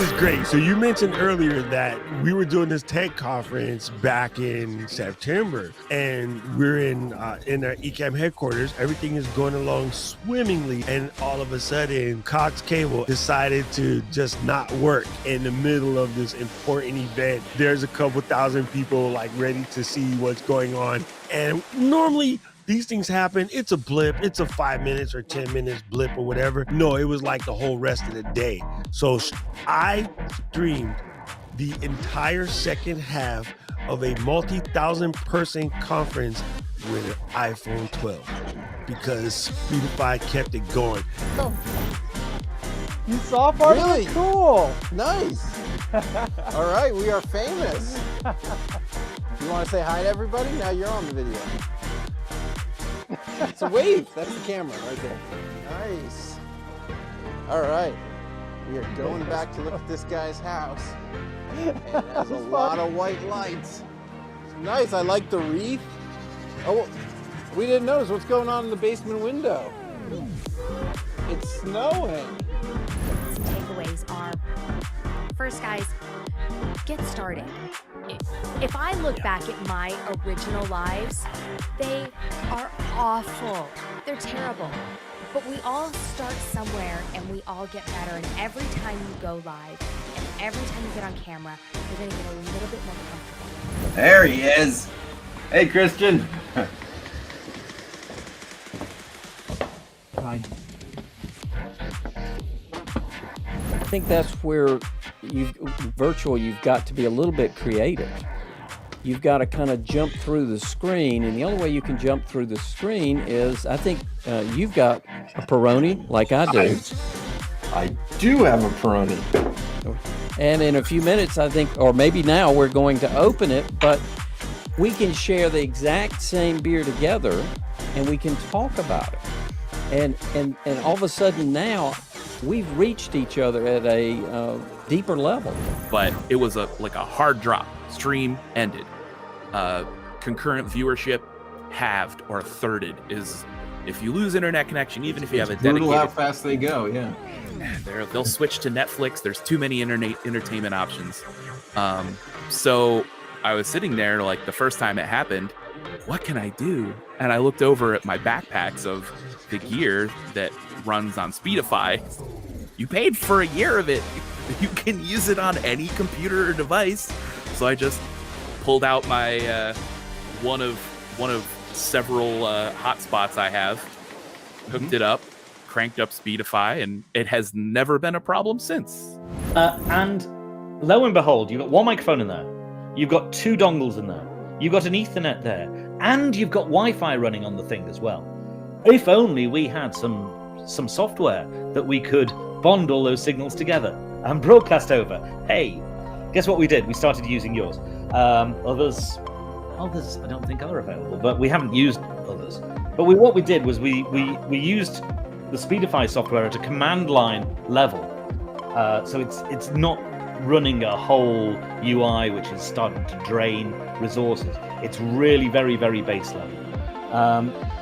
is great. So you mentioned earlier that we were doing this tech conference back in September, and we're in our ECAM headquarters. Everything is going along swimmingly, and all of a sudden, Cox Cable decided to just not work in the middle of this important event. There's a couple thousand people like ready to see what's going on, and normally these things happen. It's a blip. It's a 5 minutes or 10 minutes blip or whatever. No, it was like the whole rest of the day. So I streamed the entire second half of a multi-thousand person conference with an iPhone 12 because Speedify kept it going. You saw part Really? of it? Cool. Nice. All right, we are famous. You want to say hi to everybody? Now you're on the video. It's a wave. That's the camera right there. Nice. All right. We are going back to look at this guy's house. And it has a lot of white lights. It's nice. I like the wreath. Oh, we didn't notice what's going on in the basement window. It's snowing. Takeaways are, first, guys, get started. If I look back at my original lives, they are awful. They're terrible. But we all start somewhere and we all get better. And every time you go live and every time you get on camera, you're going to get a little bit more comfortable. There he is. Hey, Christian. Fine. I think that's where you've got to be a little bit creative. You've got to kind of jump through the screen, and the only way you can jump through the screen is, I think you've got a Peroni like I do. I do have a Peroni. And in a few minutes, I think, or maybe now, we're going to open it, but we can share the exact same beer together and we can talk about it. And all of a sudden now, we've reached each other at a deeper level. But it was like a hard drop. Stream ended. Concurrent viewership halved or thirded. Is if you lose internet connection, even if you have a dedicated. Brutal how fast they go. Yeah. They'll switch to Netflix. There's too many entertainment options. So I was sitting there like the first time it happened. What can I do? And I looked over at my backpacks of the gear that runs on Speedify. You paid for a year of it. You can use it on any computer or device. So I just pulled out my one of several hotspots I have, hooked it up, cranked up Speedify, and it has never been a problem since. And lo and behold, you've got one microphone in there, you've got two dongles in there, you've got an Ethernet there, and you've got Wi-Fi running on the thing as well. If only we had some software that we could bond all those signals together and broadcast over. Hey, guess what we did? We started using yours. Others I don't think are available, but we haven't used others. But what we did was we used the Speedify software at a command line level. So it's not running a whole UI which is starting to drain resources. It's really very, very base level.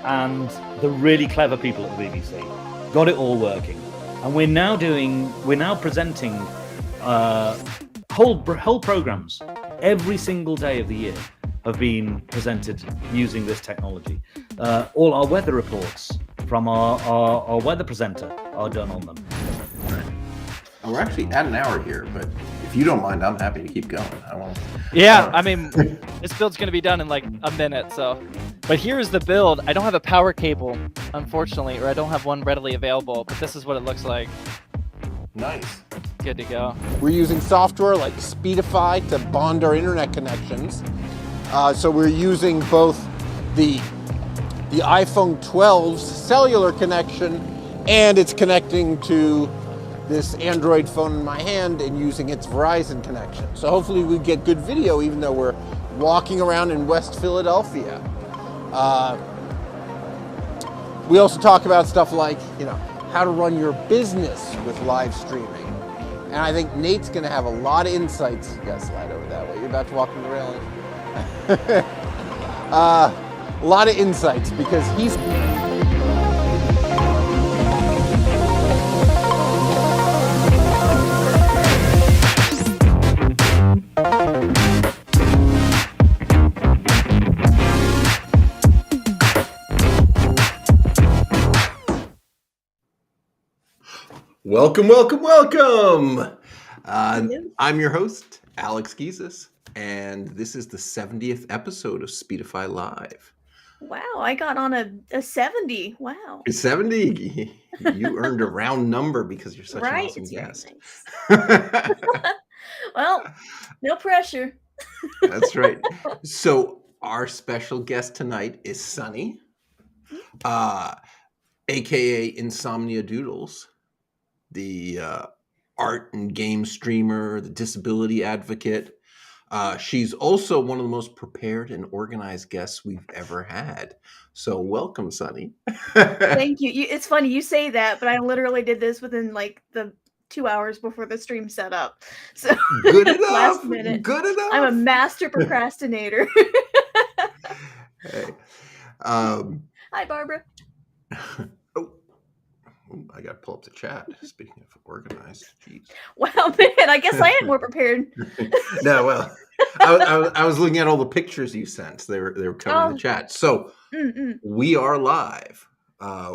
And the really clever people at the BBC got it all working. And we're now presenting whole programs every single day of the year have been presented using this technology. All our weather reports from our weather presenter are done on them. Oh, we're actually at an hour here, but if you don't mind, I'm happy to keep going. Yeah, I mean, this build's going to be done in like a minute, so. But here's the build. I don't have a power cable, unfortunately, or I don't have one readily available, but this is what it looks like. Nice. Good to go. We're using software like Speedify to bond our internet connections. So we're using both the iPhone 12's cellular connection, and it's connecting to this Android phone in my hand and using its Verizon connection. So hopefully we get good video even though we're walking around in West Philadelphia. We also talk about stuff like, how to run your business with live streaming. And I think Nate's gonna have a lot of insights. You guys slide over that way. You're about to walk on the railing. A lot of insights because he's Welcome, welcome, welcome. Hello. I'm your host, Alex Gizis, and this is the 70th episode of Speedify Live. Wow, I got on a 70. Wow. 70? You earned a round number because you're such an Right, awesome it's very guest. nice. Well, no pressure. That's right. So our special guest tonight is Sunny, a.k.a. InsomniaDoodles, the art and game streamer, the disability advocate. She's also one of the most prepared and organized guests we've ever had. So welcome, Sunny. Thank you. It's funny you say that, but I literally did this within like the 2 hours before the stream set up. So Good enough. last minute. Good enough. I'm a master procrastinator. Hey. Hi, Barbara. I got to pull up the chat. Speaking of organized, jeez. Wow, man, I guess I am more prepared. No, well, I was looking at all the pictures you sent. They were coming in the chat. So we are live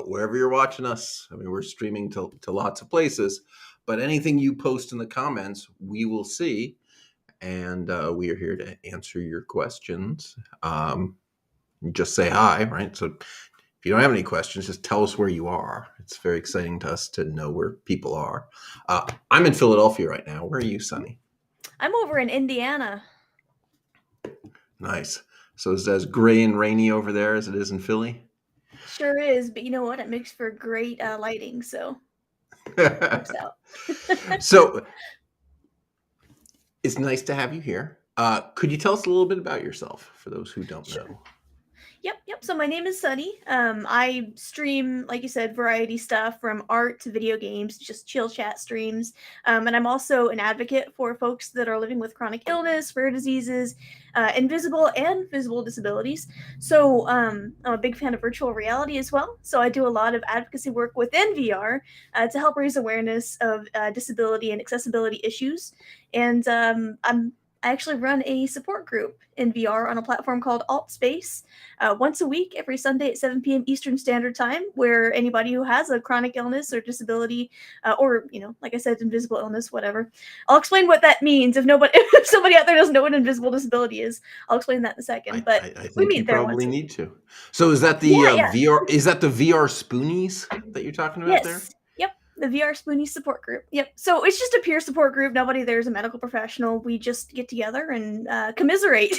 wherever you're watching us. I mean, we're streaming to lots of places, but anything you post in the comments, we will see, and we are here to answer your questions. Just say hi, right? So if you don't have any questions, just tell us where you are. It's very exciting to us to know where people are. I'm in Philadelphia right now. Where are you, Sunny? I'm over in Indiana. Nice. So is it as gray and rainy over there as it is in Philly? Sure is, but you know what? It makes for great lighting, so it works out. So it's nice to have you here. Could you tell us a little bit about yourself for those who don't know? Yep. So my name is Sunny. I stream, like you said, variety stuff from art to video games, just chill chat streams. And I'm also an advocate for folks that are living with chronic illness, rare diseases, invisible and visible disabilities. So I'm a big fan of virtual reality as well. So I do a lot of advocacy work within VR to help raise awareness of disability and accessibility issues. And I actually run a support group in VR on a platform called AltSpace once a week, every Sunday at 7 p.m. Eastern Standard Time, where anybody who has a chronic illness or disability, or, like I said, invisible illness, whatever. I'll explain what that means. If somebody out there doesn't know what invisible disability is, I'll explain that in a second. But I think we meet you there probably once need to. So is that the VR? Is that the VR spoonies that you're talking about there? Yep. The VR Spoonie support group. Yep. So it's just a peer support group. Nobody there's a medical professional. We just get together and commiserate.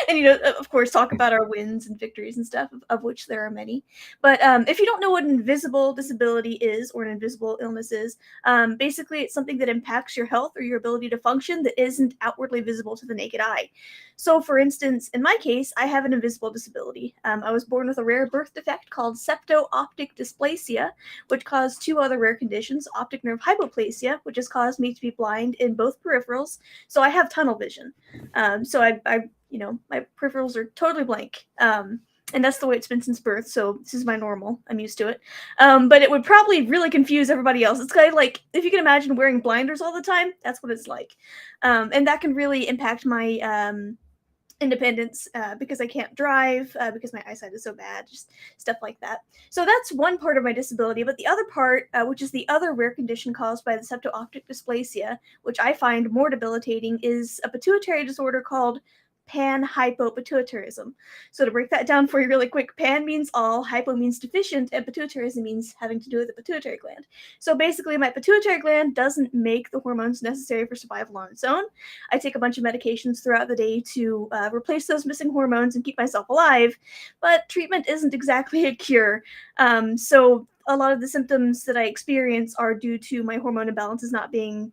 And, of course, talk about our wins and victories and stuff, of which there are many. But if you don't know what an invisible disability is or an invisible illness is, basically it's something that impacts your health or your ability to function that isn't outwardly visible to the naked eye. So, for instance, in my case, I have an invisible disability. I was born with a rare birth defect called septo-optic dysplasia, which caused two other rare conditions, optic nerve hypoplasia, which has caused me to be blind in both peripherals. So I have tunnel vision. So my peripherals are totally blank. And that's the way it's been since birth. So this is my normal. I'm used to it. But it would probably really confuse everybody else. It's kind of like, if you can imagine wearing blinders all the time, that's what it's like. And that can really impact my independence because I can't drive because my eyesight is so bad, just stuff like that. So that's one part of my disability. But the other part, which is the other rare condition caused by the septo-optic dysplasia, which I find more debilitating, is a pituitary disorder called panhypopituitarism. So to break that down for you really quick, pan means all, hypo means deficient, and pituitarism means having to do with the pituitary gland. So basically my pituitary gland doesn't make the hormones necessary for survival on its own. I take a bunch of medications throughout the day to replace those missing hormones and keep myself alive, but treatment isn't exactly a cure. So a lot of the symptoms that I experience are due to my hormone imbalances not being,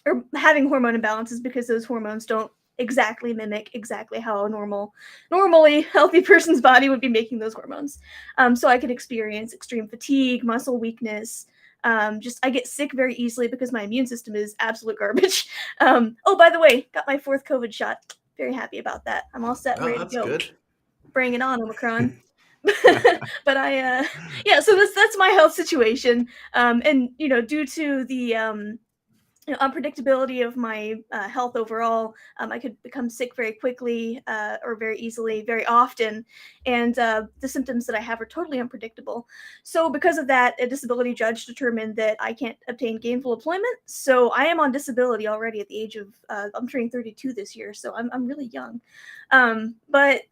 or having hormone imbalances because those hormones don't exactly mimic exactly how a normally healthy person's body would be making those hormones. So I could experience extreme fatigue, muscle weakness. I get sick very easily because my immune system is absolute garbage. Oh, by the way, got my 4th COVID shot. Very happy about that. I'm all set, ready to go. Good. Bring it on, Omicron. But so that's my health situation. And due to the unpredictability of my health overall. I could become sick very quickly or very easily, very often, and the symptoms that I have are totally unpredictable. So, because of that, a disability judge determined that I can't obtain gainful employment. So, I am on disability already at the age of I'm turning 32 this year, so I'm really young. But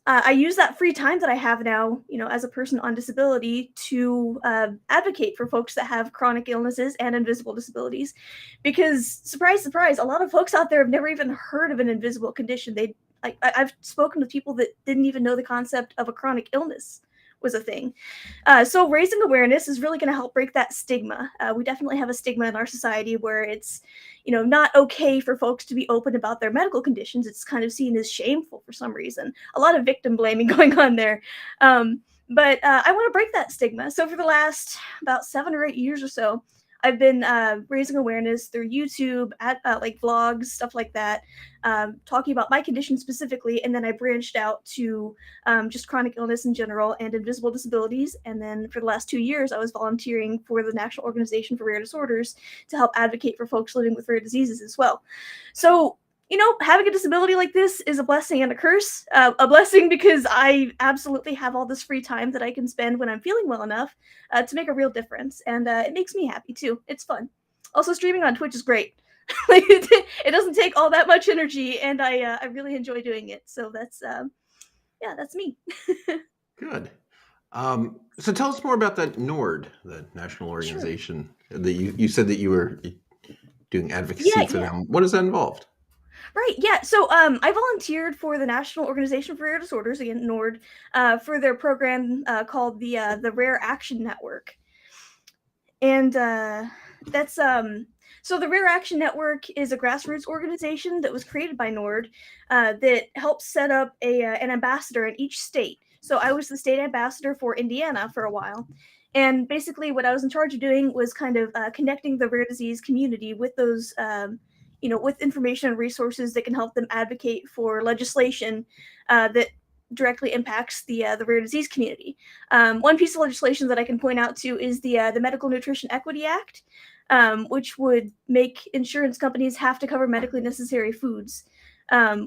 I use that free time that I have now, as a person on disability to advocate for folks that have chronic illnesses and invisible disabilities. Because, surprise, surprise, a lot of folks out there have never even heard of an invisible condition. I've spoken with people that didn't even know the concept of a chronic illness was a thing. So raising awareness is really going to help break that stigma. We definitely have a stigma in our society where it's, not okay for folks to be open about their medical conditions. It's kind of seen as shameful for some reason. A lot of victim blaming going on there. But I want to break that stigma. So for the last about 7 or 8 years or so, I've been raising awareness through YouTube, at like vlogs, stuff like that, talking about my condition specifically, and then I branched out to just chronic illness in general and invisible disabilities. And then for the last 2 years, I was volunteering for the National Organization for Rare Disorders to help advocate for folks living with rare diseases as well. So, having a disability like this is a blessing and a curse. A blessing because I absolutely have all this free time that I can spend when I'm feeling well enough to make a real difference. And it makes me happy too. It's fun. Also, streaming on Twitch is great. Like it doesn't take all that much energy, and I really enjoy doing it. So that's me. Good. So tell us more about that NORD, the national organization that you said that you were doing advocacy for them. What does that involve? Right, yeah. So I volunteered for the National Organization for Rare Disorders, again, NORD, for their program called the Rare Action Network. And that's so the Rare Action Network is a grassroots organization that was created by NORD that helps set up an ambassador in each state. So I was the state ambassador for Indiana for a while. And basically what I was in charge of doing was kind of connecting the rare disease community with those with information and resources that can help them advocate for legislation that directly impacts the rare disease community. One piece of legislation that I can point out to is the Medical Nutrition Equity Act, which would make insurance companies have to cover medically necessary foods,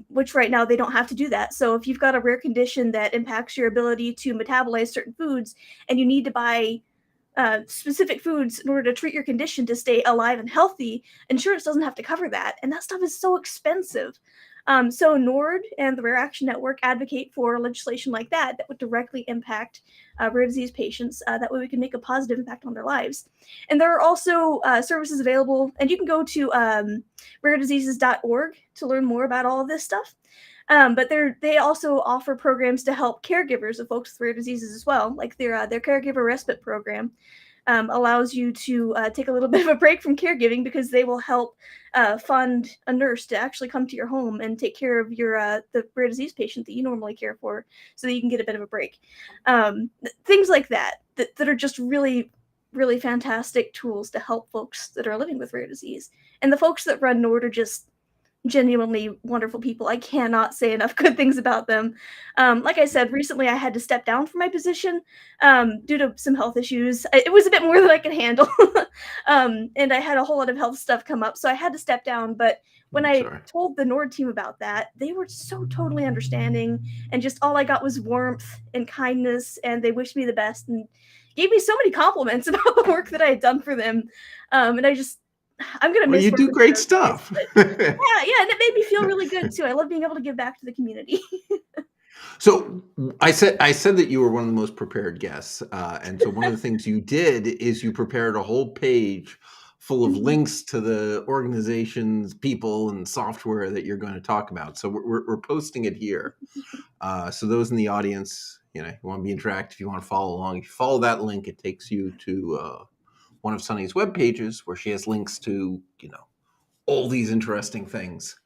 which right now they don't have to do that. So if you've got a rare condition that impacts your ability to metabolize certain foods and you need to buy specific foods in order to treat your condition to stay alive and healthy, insurance doesn't have to cover that. And that stuff is so expensive. So NORD and the Rare Action Network advocate for legislation like that would directly impact rare disease patients. That way we can make a positive impact on their lives. And there are also services available, and you can go to rarediseases.org to learn more about all of this stuff. But they also offer programs to help caregivers of folks with rare diseases as well, like their caregiver respite program. Allows you to take a little bit of a break from caregiving because they will help fund a nurse to actually come to your home and take care of your the rare disease patient that you normally care for, so that you can get a bit of a break. Things like that are just really, really fantastic tools to help folks that are living with rare disease. And the folks that run NORD are just genuinely wonderful people. I cannot say enough good things about them. Like I said, recently I had to step down from my position due to some health issues. It was a bit more than I could handle. And I had a whole lot of health stuff come up, so I had to step down. But when I told the NORD team about that, they were so totally understanding, and just all I got was warmth and kindness, and they wished me the best and gave me so many compliments about the work that I had done for them. And I'm gonna miss. You do great stuff. Yeah, and it made me feel really good too. I love being able to give back to the community. So I said that you were one of the most prepared guests, and so one of the things you did is you prepared a whole page full of links to the organizations, people, and software that you're going to talk about. So we're posting it here. So those in the audience, you want to be interactive, you want to follow along. If you follow that link, it takes you to one of Sunny's web pages where she has links to, all these interesting things.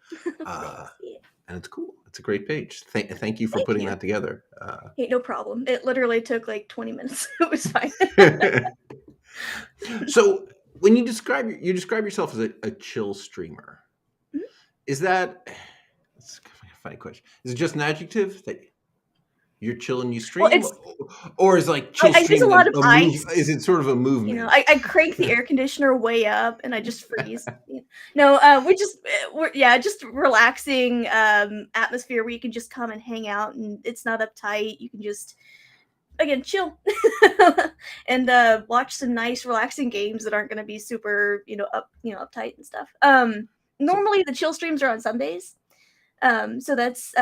And it's cool. It's a great page. Thank you for putting that together. Hey, no problem. It literally took like 20 minutes. It was fine. So when you describe yourself as a chill streamer, is that, it's a funny question. Is it just an adjective that you're chill and you Well, stream, or is like chill I use a streaming lot of move? ice. Is it sort of a movement? I crank the air conditioner way up and I just freeze. No, we're just relaxing atmosphere where you can just come and hang out and it's not uptight. You can just again chill and watch some nice relaxing games that aren't going to be super uptight and stuff. Normally the chill streams are on Sundays. So that's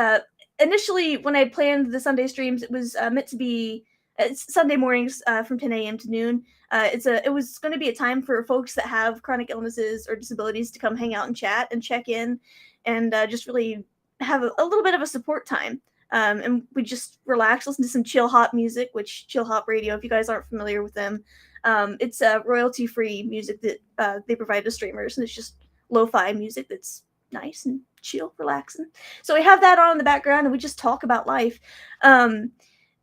initially when I planned the Sunday streams, it was meant to be it's Sunday mornings from 10 a.m. to noon. It was going to be a time for folks that have chronic illnesses or disabilities to come hang out and chat and check in, and just really have a little bit of a support time. And we just relax, listen to some chill hop music, which Chill Hop Radio, if you guys aren't familiar with them, it's royalty-free music that they provide to streamers, and it's just lo-fi music that's nice and chill, relaxing. So we have that on in the background, and we just talk about life.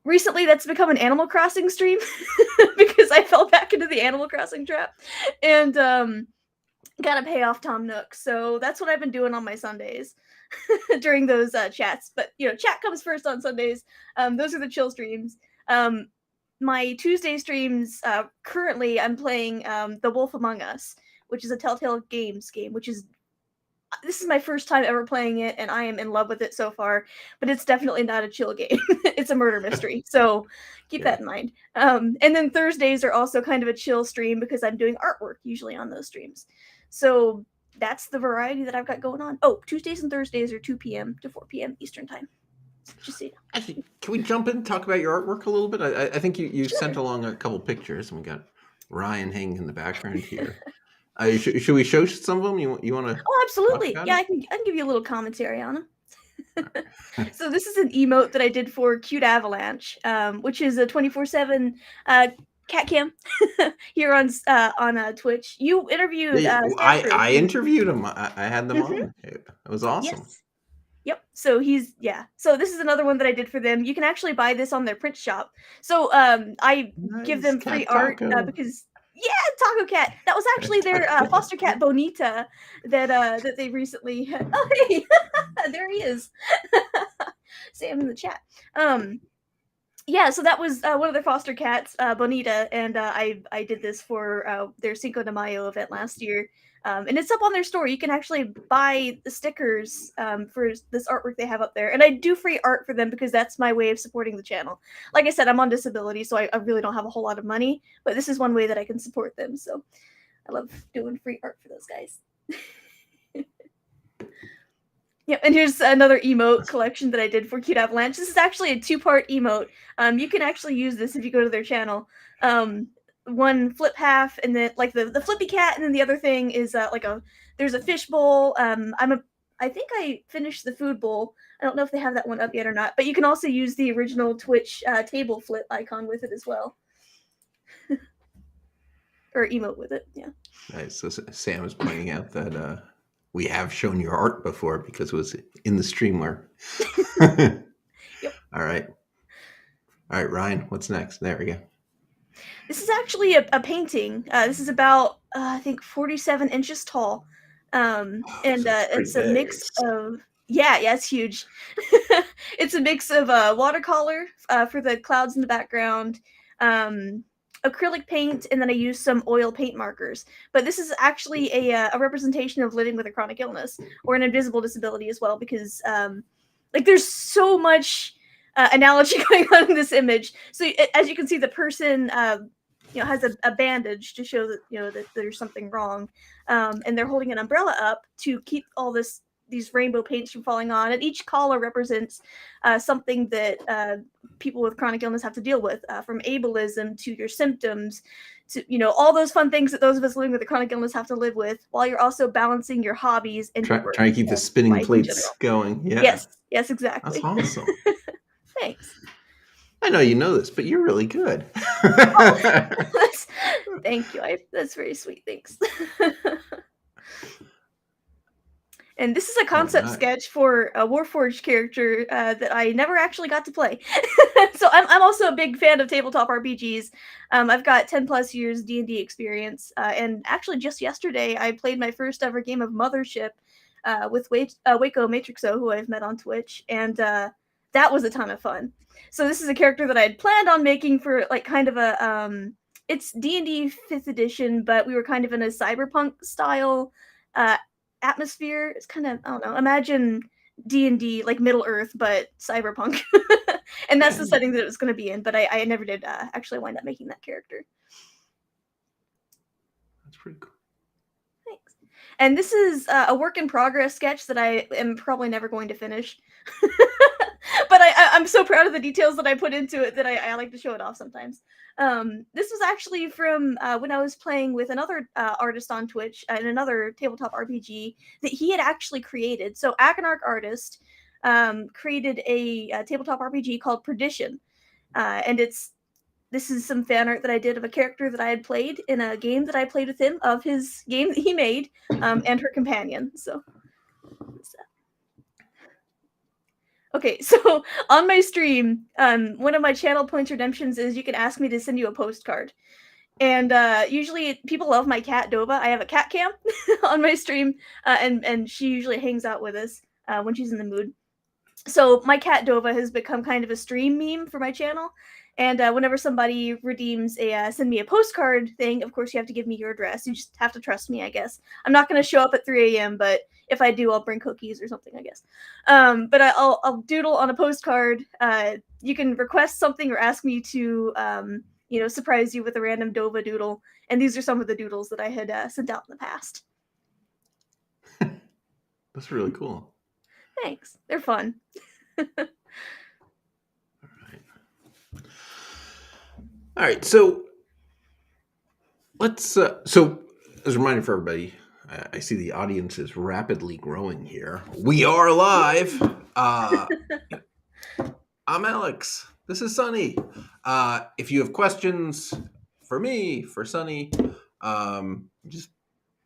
Recently, that's become an Animal Crossing stream because I fell back into the Animal Crossing trap, and gotta pay off Tom Nook. So that's what I've been doing on my Sundays during those chats. But chat comes first on Sundays. Those are the chill streams. My Tuesday streams, currently I'm playing The Wolf Among Us, which is a Telltale Games game, this is my first time ever playing it, and I am in love with it so far, but it's definitely not a chill game. It's a murder mystery, so keep that in mind. And then Thursdays are also kind of a chill stream because I'm doing artwork usually on those streams. So that's the variety that I've got going on. Oh, Tuesdays and Thursdays are 2 p.m. to 4 p.m. Eastern Time. Just so you know. Can we jump in and talk about your artwork a little bit? I think you sent along a couple pictures, and we got Ryan hanging in the background here. Should we show some of them? You want to? Oh, absolutely. Yeah, I can give you a little commentary on them. So this is an emote that I did for Cute Avalanche, which is a 24/7 cat cam here on Twitch. You interviewed. I interviewed him. I had them on. It was awesome. Yes. Yep. So So this is another one that I did for them. You can actually buy this on their print shop. So I give them free art because. Yeah, Taco Cat. That was actually their foster cat Bonita that they recently had. Oh, hey, there he is. Sam in the chat. Yeah, so that was one of their foster cats, Bonita, and I did this for their Cinco de Mayo event last year. And it's up on their store. You can actually buy the stickers for this artwork they have up there. And I do free art for them because that's my way of supporting the channel. Like I said, I'm on disability, so I really don't have a whole lot of money. But this is one way that I can support them. So I love doing free art for those guys. Yep, and here's another emote collection that I did for Cute Avalanche. This is actually a 2-part emote. You can actually use this if you go to their channel. One flip half, and then like the flippy cat, and then the other thing is there's a fish bowl. I think I finished the food bowl. I don't know if they have that one up yet or not, but you can also use the original Twitch table flip icon with it as well. Or emote with it, yeah. Nice. So Sam is pointing out that we have shown your art before because it was in the streamer. Yep. All right, Ryan, what's next? There we go. This is actually a painting. This is about, I think, 47 inches tall. It's a mix of... Yeah, it's huge. It's a mix of watercolor for the clouds in the background, acrylic paint, and then I use some oil paint markers. But this is actually a representation of living with a chronic illness or an invisible disability as well, because there's so much analogy going on in this image. So as you can see, the person has a bandage to show that that there's something wrong, and they're holding an umbrella up to keep all these rainbow paints from falling on, and each collar represents something that people with chronic illness have to deal with, from ableism to your symptoms to all those fun things that those of us living with a chronic illness have to live with, while you're also balancing your hobbies and trying to keep the spinning plates going. Yeah. Yes, exactly. That's awesome. Thanks. I know you know this, but you're really good. Thank you. That's very sweet. Thanks. And this is a concept sketch for a Warforged character that I never actually got to play. So I'm also a big fan of tabletop RPGs. I've got 10 plus years D&D experience. And actually just yesterday, I played my first ever game of Mothership with Waco Matrixo, who I've met on Twitch. And that was a ton of fun. So this is a character that I had planned on making for like kind of a it's D&D 5th edition, but we were kind of in a cyberpunk style atmosphere. It's kind of, I don't know, imagine D&D like Middle Earth, but cyberpunk. And that's the setting that it was going to be in, but I never did actually wind up making that character. That's pretty cool. Thanks. And this is a work in progress sketch that I am probably never going to finish. But I'm so proud of the details that I put into it that I like to show it off sometimes. This was actually from when I was playing with another artist on Twitch in another tabletop RPG that he had actually created. So Aconarch Artist created a tabletop RPG called Perdition. And this is some fan art that I did of a character that I had played in a game that I played with him, of his game that he made, and her companion. So, okay, so on my stream, one of my channel points redemptions is you can ask me to send you a postcard. And usually people love my cat Dova. I have a cat cam on my stream, and she usually hangs out with us when she's in the mood. So my cat Dova has become kind of a stream meme for my channel. And whenever somebody redeems a send me a postcard thing, of course you have to give me your address. You just have to trust me, I guess. I'm not going to show up at 3 a.m., but if I do, I'll bring cookies or something, I guess. But I'll doodle on a postcard. You can request something or ask me to, surprise you with a random Dova doodle. And these are some of the doodles that I had sent out in the past. That's really cool. Thanks. They're fun. All right, so let's. So, as a reminder for everybody, I see the audience is rapidly growing here. We are live. I'm Alex. This is Sunny. If you have questions for me, for Sunny, just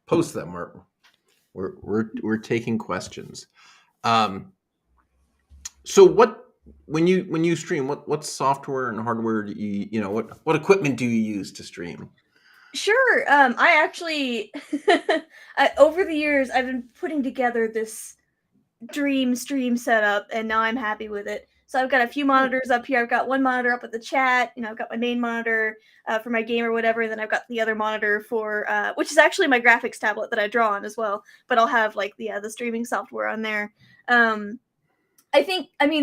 post them. We're taking questions. So when you stream, what software and hardware do you what equipment do you use to stream? Sure. I actually over the years I've been putting together this dream stream setup, and now I'm happy with it. So I've got a few monitors up here. I've got one monitor up at the chat. I've got my main monitor for my game or whatever, and then I've got the other monitor for which is actually my graphics tablet that I draw on as well. But I'll have like the streaming software on there. The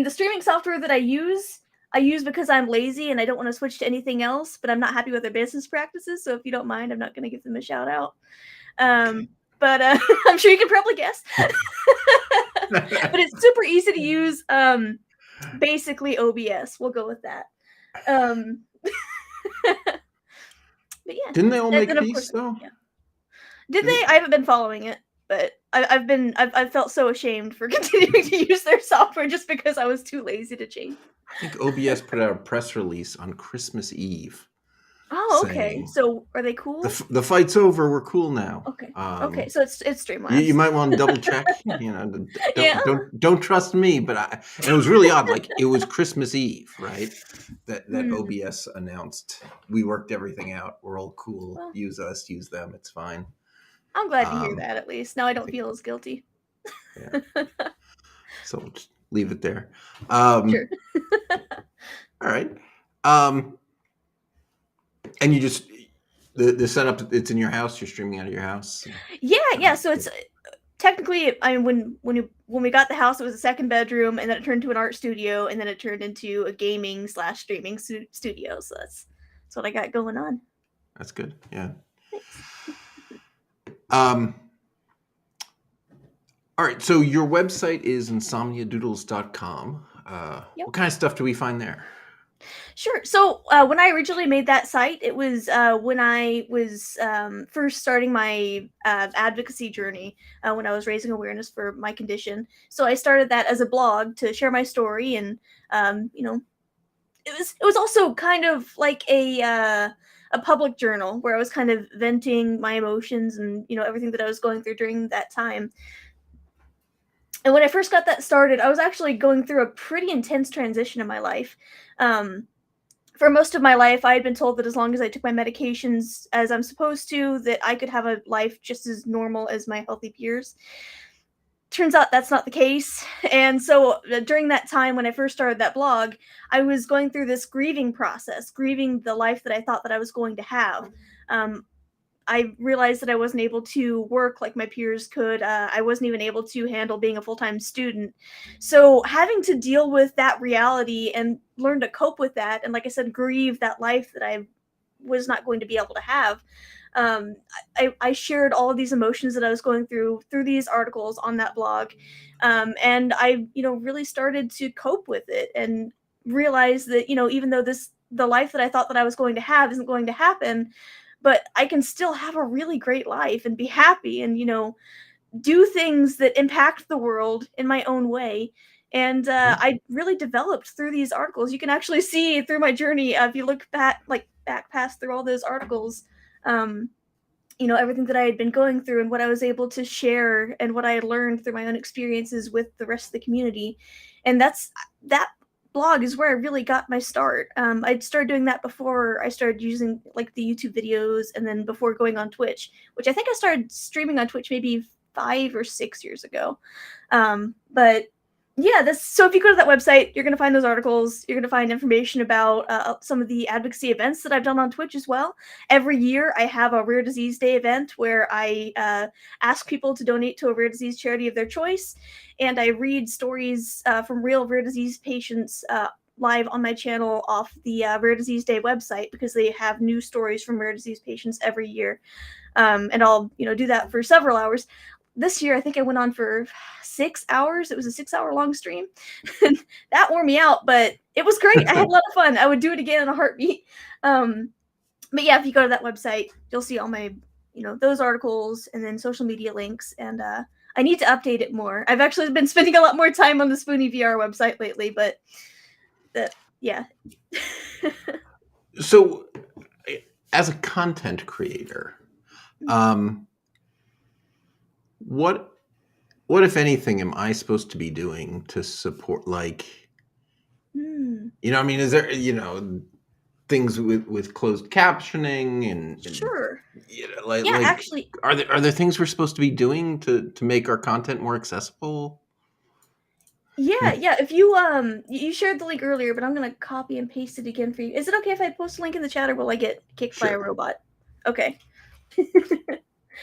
streaming software that I use because I'm lazy and I don't want to switch to anything else, but I'm not happy with their business practices. So if you don't mind, I'm not going to give them a shout out. But I'm sure you can probably guess. But it's super easy to use. Basically OBS. We'll go with that. But yeah. Didn't they all make peace though? Yeah. Did they? I haven't been following it, but I've felt so ashamed for continuing to use their software just because I was too lazy to change. I think OBS put out a press release on Christmas Eve. Oh, okay. So are they cool? The fight's over. We're cool now. Okay. Okay. So it's Streamlabs. You might want to double check. Don't trust me, but it was really odd. Like it was Christmas Eve, right? That OBS announced we worked everything out. We're all cool. Well, use us, use them. It's fine. I'm glad to hear that. At least now I don't feel as guilty. Yeah. So we'll just leave it there. Sure. All right. And you just the setup. It's in your house. You're streaming out of your house. Yeah. So it's technically, when we got the house, it was a second bedroom, and then it turned to an art studio, and then it turned into a gaming / streaming studio. So that's what I got going on. That's good. Yeah. Thanks. All right. So your website is InsomniaDoodles.com. Yep. What kind of stuff do we find there? Sure. So when I originally made that site, it was when I was first starting my advocacy journey, when I was raising awareness for my condition. So I started that as a blog to share my story, and it was also kind of like a public journal where I was kind of venting my emotions and everything that I was going through during that time. And when I first got that started, I was actually going through a pretty intense transition in my life. For most of my life, I had been told that as long as I took my medications as I'm supposed to, that I could have a life just as normal as my healthy peers. turns out that's not the case. And so during that time when I first started that blog, I was going through this grieving process, grieving the life that I thought that I was going to have. I realized that I wasn't able to work like my peers could. I wasn't even able to handle being a full-time student. So having to deal with that reality and learn to cope with that, and like I said, grieve that life that I was not going to be able to have. I shared all of these emotions that I was going through these articles on that blog. And I, really started to cope with it and realize that, even though the life that I thought that I was going to have isn't going to happen, but I can still have a really great life and be happy and, do things that impact the world in my own way. And I really developed through these articles. You can actually see through my journey, if you look back past through all those articles, everything that I had been going through and what I was able to share and what I had learned through my own experiences with the rest of the community. And that blog is where I really got my start. I'd started doing that before I started using like the YouTube videos, and then before going on Twitch, which I think I started streaming on Twitch maybe 5 or 6 years ago. But yeah, so if you go to that website, you're going to find those articles. You're going to find information about some of the advocacy events that I've done on Twitch as well. Every year, I have a Rare Disease Day event where I ask people to donate to a rare disease charity of their choice, and I read stories from real rare disease patients live on my channel off the Rare Disease Day website, because they have new stories from rare disease patients every year. And I'll do that for several hours. This year, I think I went on for 6 hours. It was a 6-hour long stream. That wore me out, but it was great. I had a lot of fun. I would do it again in a heartbeat. But yeah, if you go to that website, you'll see all my, those articles and then social media links. And I need to update it more. I've actually been spending a lot more time on the Spoony VR website lately, but yeah. So, as a content creator, what if anything am I supposed to be doing to support, like, is there, things with closed captioning and sure. Actually, are there things we're supposed to be doing to make our content more accessible? Yeah. If you shared the link earlier, but I'm gonna copy and paste it again for you. Is it okay if I post a link in the chat, or will I get kicked by a robot? Okay.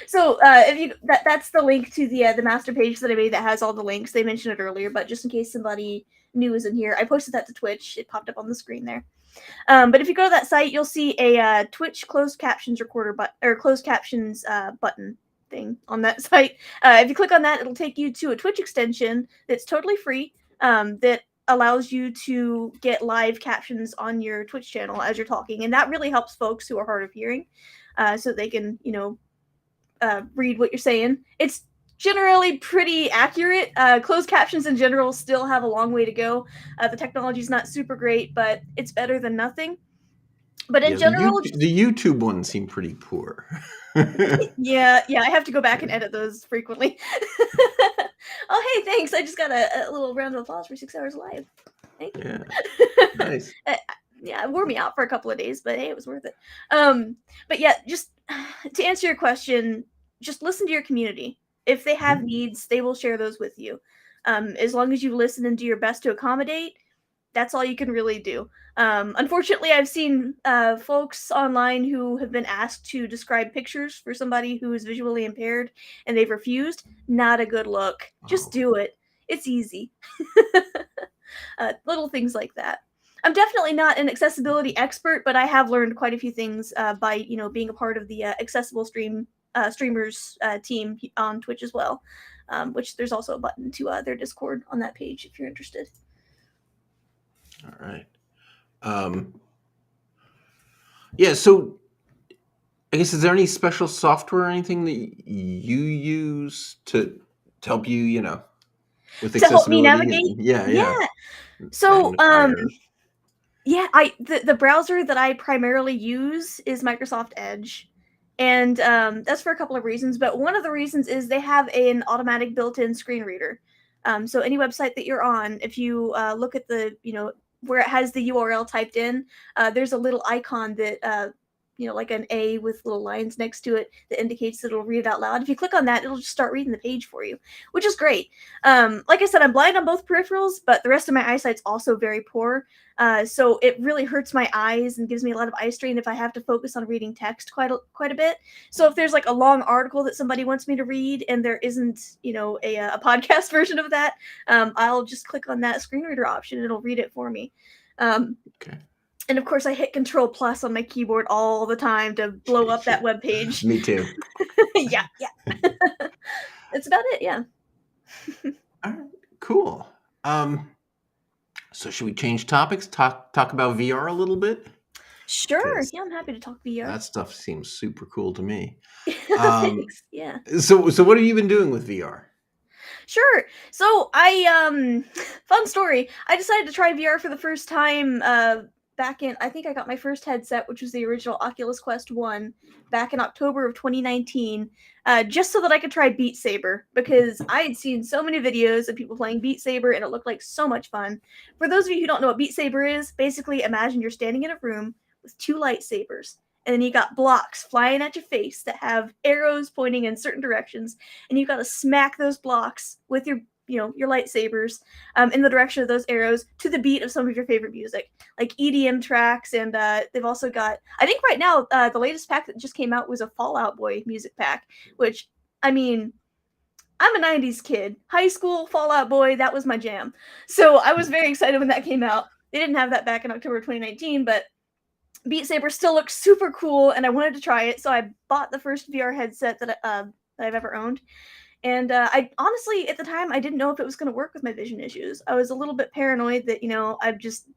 So if that's the link to the master page that I made that has all the links. They mentioned it earlier, but just in case somebody new is in here, I posted that to Twitch. It popped up on the screen there. But if you go to that site, you'll see a Twitch closed captions closed captions button thing on that site. If you click on that, it'll take you to a Twitch extension that's totally free, that allows you to get live captions on your Twitch channel as you're talking, and that really helps folks who are hard of hearing, so they can read what you're saying. It's generally pretty accurate. Closed captions in general still have a long way to go. The technology's not super great, but it's better than nothing. But in general, the YouTube ones seem pretty poor. yeah, I have to go back and edit those frequently. Oh, hey, thanks. I just got a little round of applause for 6 hours live. Thank you. Yeah. Nice. Yeah, it wore me out for a couple of days, but hey, it was worth it. But yeah, just to answer your question, just listen to your community. If they have needs, they will share those with you. As long as you listen and do your best to accommodate, that's all you can really do. Unfortunately, I've seen folks online who have been asked to describe pictures for somebody who is visually impaired, and they've refused. Not a good look. Just do it. It's easy. Little things like that. I'm definitely not an accessibility expert, but I have learned quite a few things by being a part of the accessible streamers team on Twitch as well. Which there's also a button to their Discord on that page if you're interested. All right. Yeah, so I guess, is there any special software or anything that you use to help you, with accessibility? To help me navigate? Yeah. So, the browser that I primarily use is Microsoft Edge. And that's for a couple of reasons. But one of the reasons is they have an automatic built-in screen reader. So any website that you're on, if you look at the, where it has the URL typed in, there's a little icon that like an A with little lines next to it that indicates that it'll read it out loud. If you click on that, it'll just start reading the page for you, which is great. Like I said, I'm blind on both peripherals, but the rest of my eyesight's also very poor. So it really hurts my eyes and gives me a lot of eye strain if I have to focus on reading text quite a bit. So if there's like a long article that somebody wants me to read and there isn't, a podcast version of that, I'll just click on that screen reader option and it'll read it for me. Okay. And of course, I hit Control+ on my keyboard all the time to blow up that web page. Me too. yeah. That's about it. Yeah. All right, cool. So should we change topics? Talk about VR a little bit? Sure. Yeah, I'm happy to talk VR. That stuff seems super cool to me. Thanks. Yeah. So what have you been doing with VR? Sure. So fun story. I decided to try VR for the first time back in, I think I got my first headset, which was the original Oculus Quest 1, back in October of 2019, just so that I could try Beat Saber, because I had seen so many videos of people playing Beat Saber and it looked like so much fun. For those of you who don't know what Beat Saber is, basically imagine you're standing in a room with two lightsabers, and then you got blocks flying at your face that have arrows pointing in certain directions, and you've got to smack those blocks with your lightsabers in the direction of those arrows to the beat of some of your favorite music, like EDM tracks. And they've also got, I think right now, the latest pack that just came out was a Fall Out Boy music pack, which, I mean, I'm a 90s kid. High school, Fall Out Boy, that was my jam. So I was very excited when that came out. They didn't have that back in October 2019, but Beat Saber still looks super cool, and I wanted to try it, so I bought the first VR headset that I've ever owned. And I honestly, at the time, I didn't know if it was going to work with my vision issues. I was a little bit paranoid that, I've just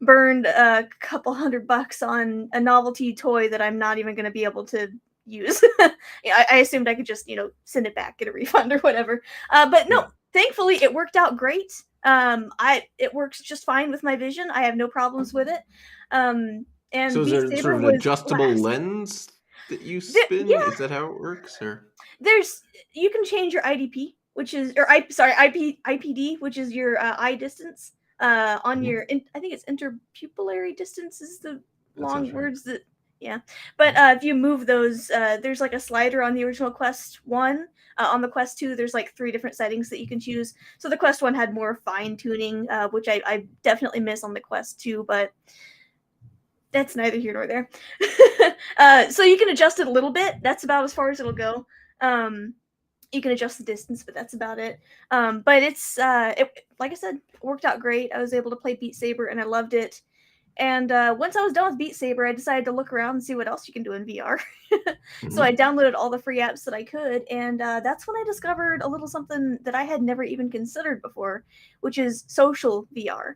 burned a couple $100 on a novelty toy that I'm not even going to be able to use. I assumed I could just, send it back, get a refund or whatever. But no, thankfully it worked out great. It works just fine with my vision. I have no problems with it. And so is there sort of an adjustable lens that you spin? Yeah. Is that how it works? Or you can change your IDP, which is IPD, which is your eye distance on your. I think it's interpupillary distance is the long words that. Yeah, but if you move those, there's like a slider on the original Quest 1. On the Quest 2, there's like 3 different settings that you can choose. So the Quest 1 had more fine tuning, which I definitely miss on the Quest 2, but that's neither here nor there. So you can adjust it a little bit. That's about as far as it'll go. You can adjust the distance, but that's about it. But it's like I said, it worked out great. I was able to play Beat Saber and I loved it. And once I was done with Beat Saber, I decided to look around and see what else you can do in VR. So I downloaded all the free apps that I could, and that's when I discovered a little something that I had never even considered before, which is social VR.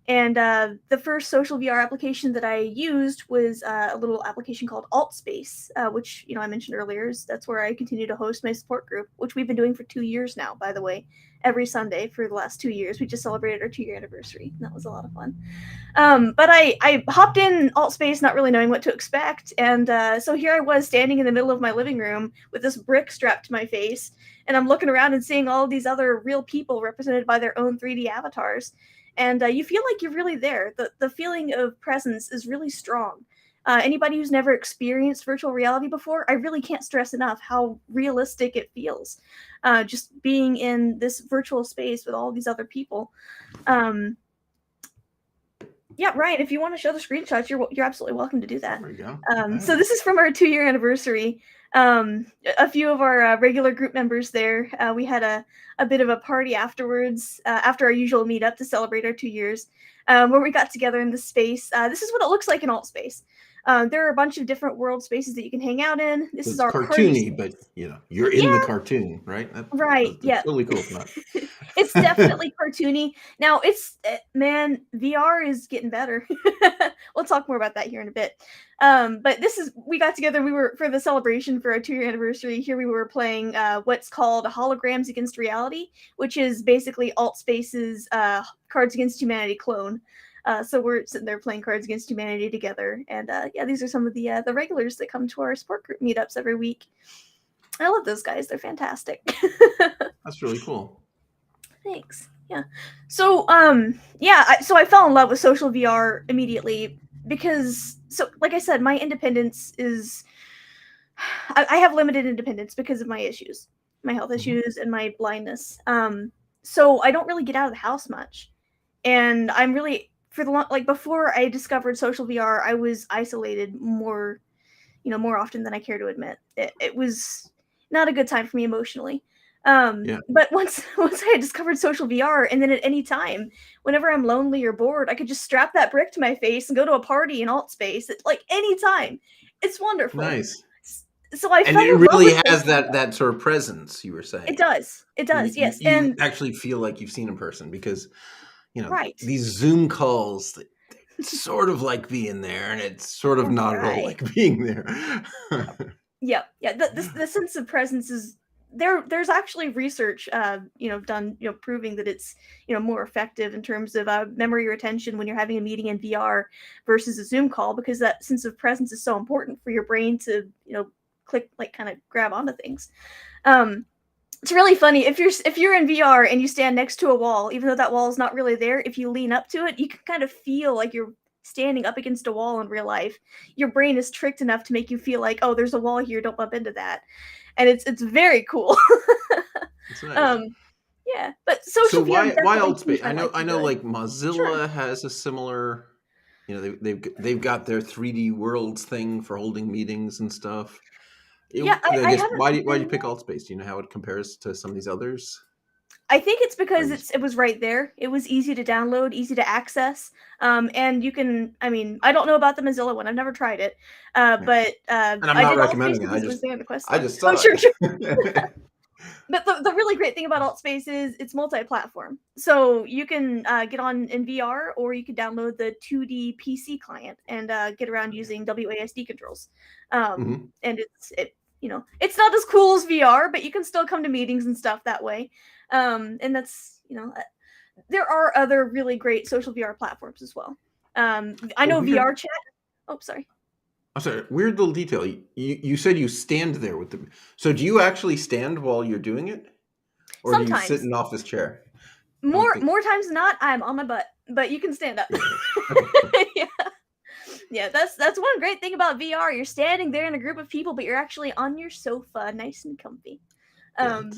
And the first social VR application that I used was a little application called AltSpace, which, I mentioned earlier. That's where I continue to host my support group, which we've been doing for 2 years now, by the way. Every Sunday for the last 2 years. We just celebrated our 2-year anniversary, and that was a lot of fun. But I hopped in AltSpace not really knowing what to expect, and so here I was standing in the middle of my living room with this brick strapped to my face, and I'm looking around and seeing all these other real people represented by their own 3D avatars. And you feel like you're really there. The feeling of presence is really strong. Anybody who's never experienced virtual reality before, I really can't stress enough how realistic it feels. Just being in this virtual space with all these other people. Yeah, Ryan, if you want to show the screenshots, you're absolutely welcome to do that. There we go. So this is from our 2-year anniversary. A few of our regular group members there, we had a bit of a party afterwards, after our usual meetup to celebrate our 2 years, where we got together in this space. This is what it looks like in AltSpace. There are a bunch of different world spaces that you can hang out in. This is our cartoony, but you're in the cartoon, right? That's really cool. It's definitely cartoony. Now VR is getting better. We'll talk more about that here in a bit. But we got together. We were for the celebration for our 2-year anniversary. Here we were playing what's called Holograms Against Reality, which is basically AltSpace's Cards Against Humanity clone. So we're sitting there playing Cards Against Humanity together, and these are some of the regulars that come to our support group meetups every week. I love those guys; they're fantastic. That's really cool. Thanks. Yeah. So so I fell in love with social VR immediately. because, so like I said, my independence is, I have limited independence because of my issues, my health issues and my blindness. So I don't really get out of the house much. And I'm really, for the like, before I discovered social VR, I was isolated more, more often than I care to admit. It was not a good time for me emotionally. But once I had discovered social VR, and then at any time, whenever I'm lonely or bored, I could just strap that brick to my face and go to a party in alt space at like any time. It's wonderful. Nice. So I And fell it in love really with has social VR. that sort of presence you were saying. It does. It does. You, yes. you And actually feel like you've seen in person, because right. these Zoom calls, it's sort of like being there, and it's sort of not at all like being there. Yeah. The sense of presence is there. There's actually research, done, proving that it's, more effective in terms of memory retention when you're having a meeting in VR versus a Zoom call, because that sense of presence is so important for your brain to, click, like, kind of grab onto things. It's really funny if you're in VR and you stand next to a wall, even though that wall is not really there. If you lean up to it, you can kind of feel like you're standing up against a wall in real life. Your brain is tricked enough to make you feel like, oh, there's a wall here, don't bump into that, and it's very cool. That's nice. Yeah, but social VR why alt definitely space? I know good. like Mozilla has a similar, they've got their 3D worlds thing for holding meetings and stuff. Yeah, I guess haven't why do you been- pick alt space? Do you know how it compares to some of these others? I think it's because it was right there. It was easy to download, easy to access, and you can. I mean, I don't know about the Mozilla one. I've never tried it, but And I'm I not did recommending it. because it was there in the Quest I store. just saw Sure. it. But the really great thing about AltSpace is it's multi-platform. So you can get on in VR, or you can download the 2D PC client and get around using WASD controls. And it's not as cool as VR, but you can still come to meetings and stuff that way. And that's, there are other really great social VR platforms as well. I know VR chat. Oh, sorry. I'm sorry, weird little detail. You said you stand there with them. So do you actually stand while you're doing it? Or Sometimes. do you sit in an office chair? More times than not, I'm on my butt, but you can stand up. Yeah, that's one great thing about VR. You're standing there in a group of people, but you're actually on your sofa, nice and comfy. But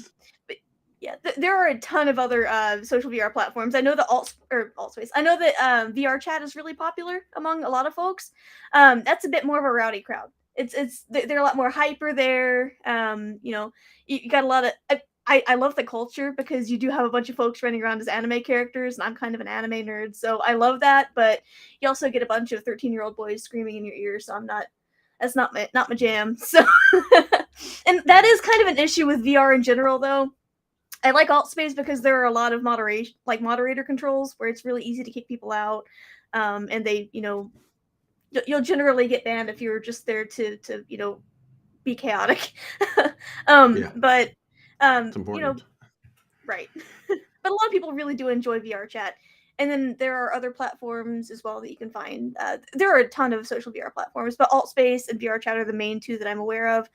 yeah, there are a ton of other social VR platforms. I know that AltSpace. I know that VR chat is really popular among a lot of folks. That's a bit more of a rowdy crowd. They're a lot more hyper there. You got a lot of. I love the culture because you do have a bunch of folks running around as anime characters, and I'm kind of an anime nerd, so I love that. But you also get a bunch of 13-year-old boys screaming in your ear, so that's not my jam. So, and that is kind of an issue with VR in general, though. I like AltSpace because there are a lot of moderator controls where it's really easy to kick people out, and they, you'll generally get banned if you're just there to be chaotic. But it's important. Right. But a lot of people really do enjoy VR chat. And then there are other platforms as well that you can find. There are a ton of social VR platforms, but AltSpace and VR Chat are the main two that I'm aware of.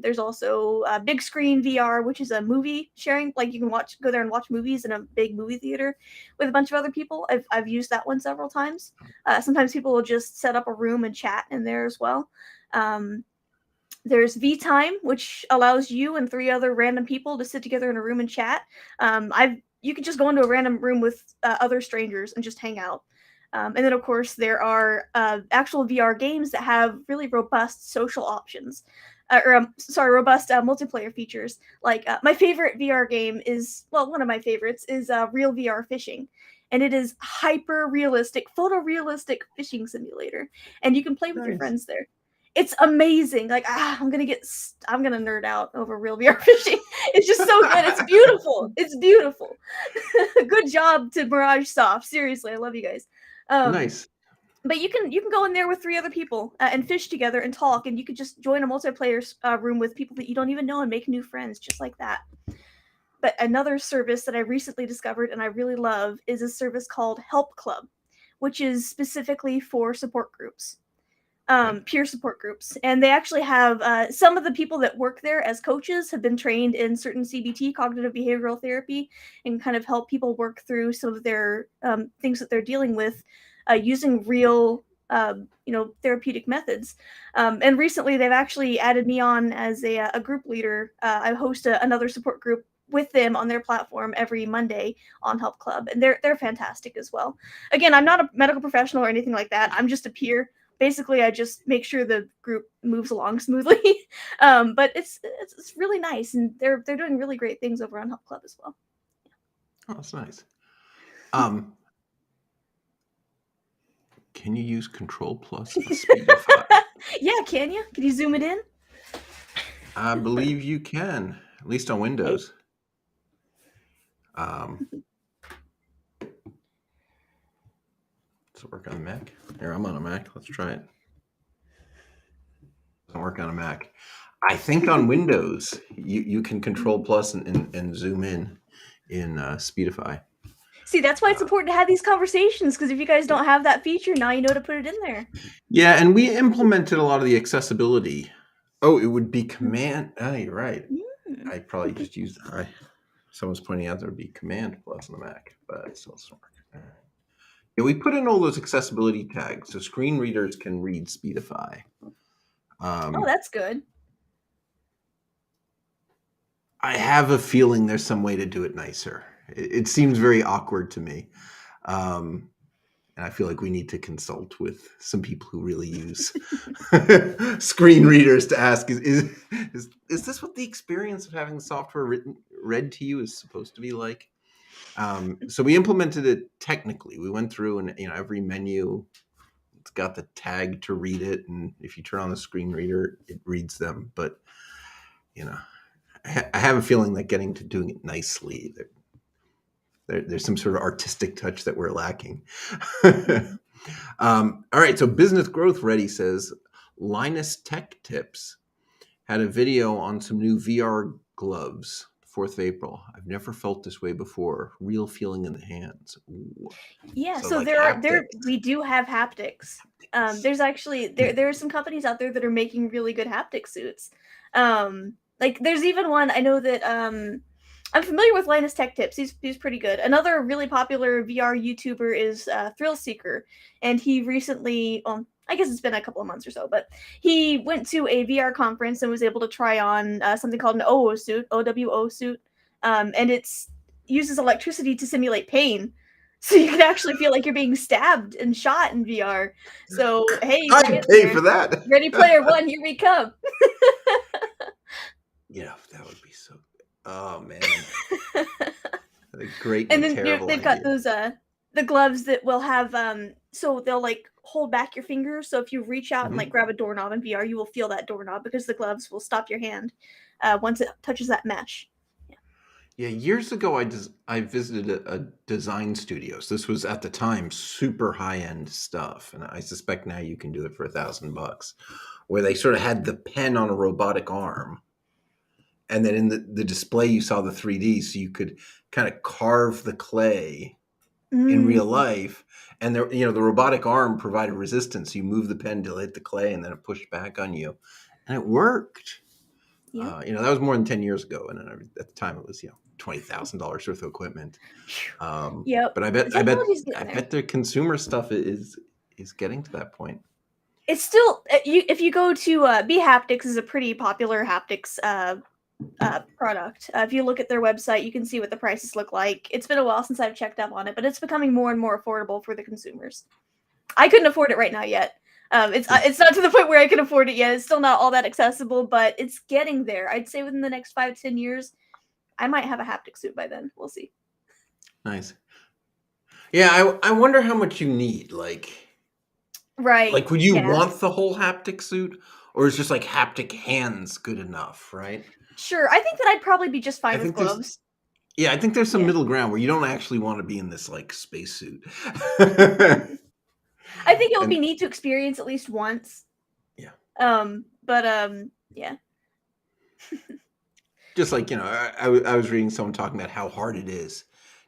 There's also Big Screen VR, which is a movie sharing. Like you can go there and watch movies in a big movie theater with a bunch of other people. I've used that one several times. Sometimes people will just set up a room and chat in there as well. There's VTime, which allows you and 3 other random people to sit together in a room and chat. You can just go into a random room with other strangers and just hang out. And then, of course, there are actual VR games that have really robust social options. Robust multiplayer features. Like my favorite VR game one of my favorites is Real VR Fishing. And it is hyper realistic, photorealistic fishing simulator. And you can play with your friends there. It's amazing. Like, I'm gonna nerd out over Real VR Fishing. It's just so good. It's beautiful. It's beautiful. Good job to Mirage Soft. Seriously, I love you guys. Nice. But you can go in there with 3 other people and fish together and talk, and you could just join a multiplayer room with people that you don't even know and make new friends just like that. But another service that I recently discovered and I really love is a service called Help Club, which is specifically for support groups. Peer support groups, and they actually have some of the people that work there as coaches have been trained in certain CBT, cognitive behavioral therapy, and kind of help people work through some of their things that they're dealing with using real therapeutic methods. And recently, they've actually added me on as a group leader. I host another support group with them on their platform every Monday on Help Club, and they're fantastic as well. Again, I'm not a medical professional or anything like that. I'm just a peer. Basically, I just make sure the group moves along smoothly. But it's really nice, and they're doing really great things over on Help Club as well. Oh, that's nice. Can you use Control Plus in Speedify? Yeah, can you? Can you zoom it in? I believe you can, at least on Windows. Does it work on a Mac? Here, I'm on a Mac. Let's try it. Doesn't work on a Mac. I think on Windows you can Control Plus and zoom in Speedify. See, that's why it's important to have these conversations, because if you guys don't have that feature, now you know to put it in there. Yeah, and we implemented a lot of the accessibility. Oh, it would be Command. Oh, you're right. I probably just used. Someone's pointing out there would be Command Plus on the Mac, but it still doesn't work. Yeah, we put in all those accessibility tags so screen readers can read Speedify. Oh, that's good. I have a feeling there's some way to do it nicer. It seems very awkward to me. And I feel like we need to consult with some people who really use screen readers to ask, is this what the experience of having the software read to you is supposed to be like? So we implemented it technically. We went through and every menu, it's got the tag to read it. And if you turn on the screen reader, it reads them. But, I have a feeling that getting to doing it nicely, there's some sort of artistic touch that we're lacking. All right, so Business Growth Ready says, Linus Tech Tips had a video on some new VR gloves, 4th of April. I've never felt this way before. Real feeling in the hands. Ooh. Yeah, so like we do have haptics. There's actually there are some companies out there that are making really good haptic suits. Like there's even one I know that I'm familiar with Linus Tech Tips. He's pretty good. Another really popular VR YouTuber is Thrill Seeker, and he recently, I guess it's been a couple of months or so, but he went to a VR conference and was able to try on something called an OWO suit, OWO suit, and it uses electricity to simulate pain. So you can actually feel like you're being stabbed and shot in VR. So hey, I'd pay for that. Ready Player One, here we come. Yeah, that would be so. Oh man, great and then terrible they've idea. got those the gloves that will have so they'll like hold back your fingers. So if you reach out and like grab a doorknob in VR, you will feel that doorknob because the gloves will stop your hand once it touches that mesh. Yeah, years ago I visited a design studios. This was at the time super high end stuff, and I suspect now you can do it for $1,000, where they sort of had the pen on a robotic arm. And then in the display, you saw the 3D, so you could kind of carve the clay in real life. And the robotic arm provided resistance. You move the pen to hit the clay, and then it pushed back on you, and it worked. Yeah. That was more than 10 years ago, and at the time it was $20,000 worth of equipment. Yep. But I bet the consumer stuff is getting to that point. It's still if you go to B Haptics is a pretty popular haptics product. If you look at their website, you can see what the prices look like. It's been a while since I've checked up on it, but it's becoming more and more affordable for the consumers. I couldn't afford it right now yet. It's not to the point where I can afford it yet. It's still not all that accessible, but it's getting there. I'd say within the next 5 to 10 years, I might have a haptic suit by then. We'll see. Nice. Yeah, I wonder how much you need. Right. Like, would you want the whole haptic suit, or is just like haptic hands good enough? Right. Sure. I think that I'd probably be just fine with gloves. Yeah, I think there's some middle ground where you don't actually want to be in this like spacesuit. I think it would be neat to experience at least once. Yeah. Yeah. Just like, I was reading someone talking about how hard it is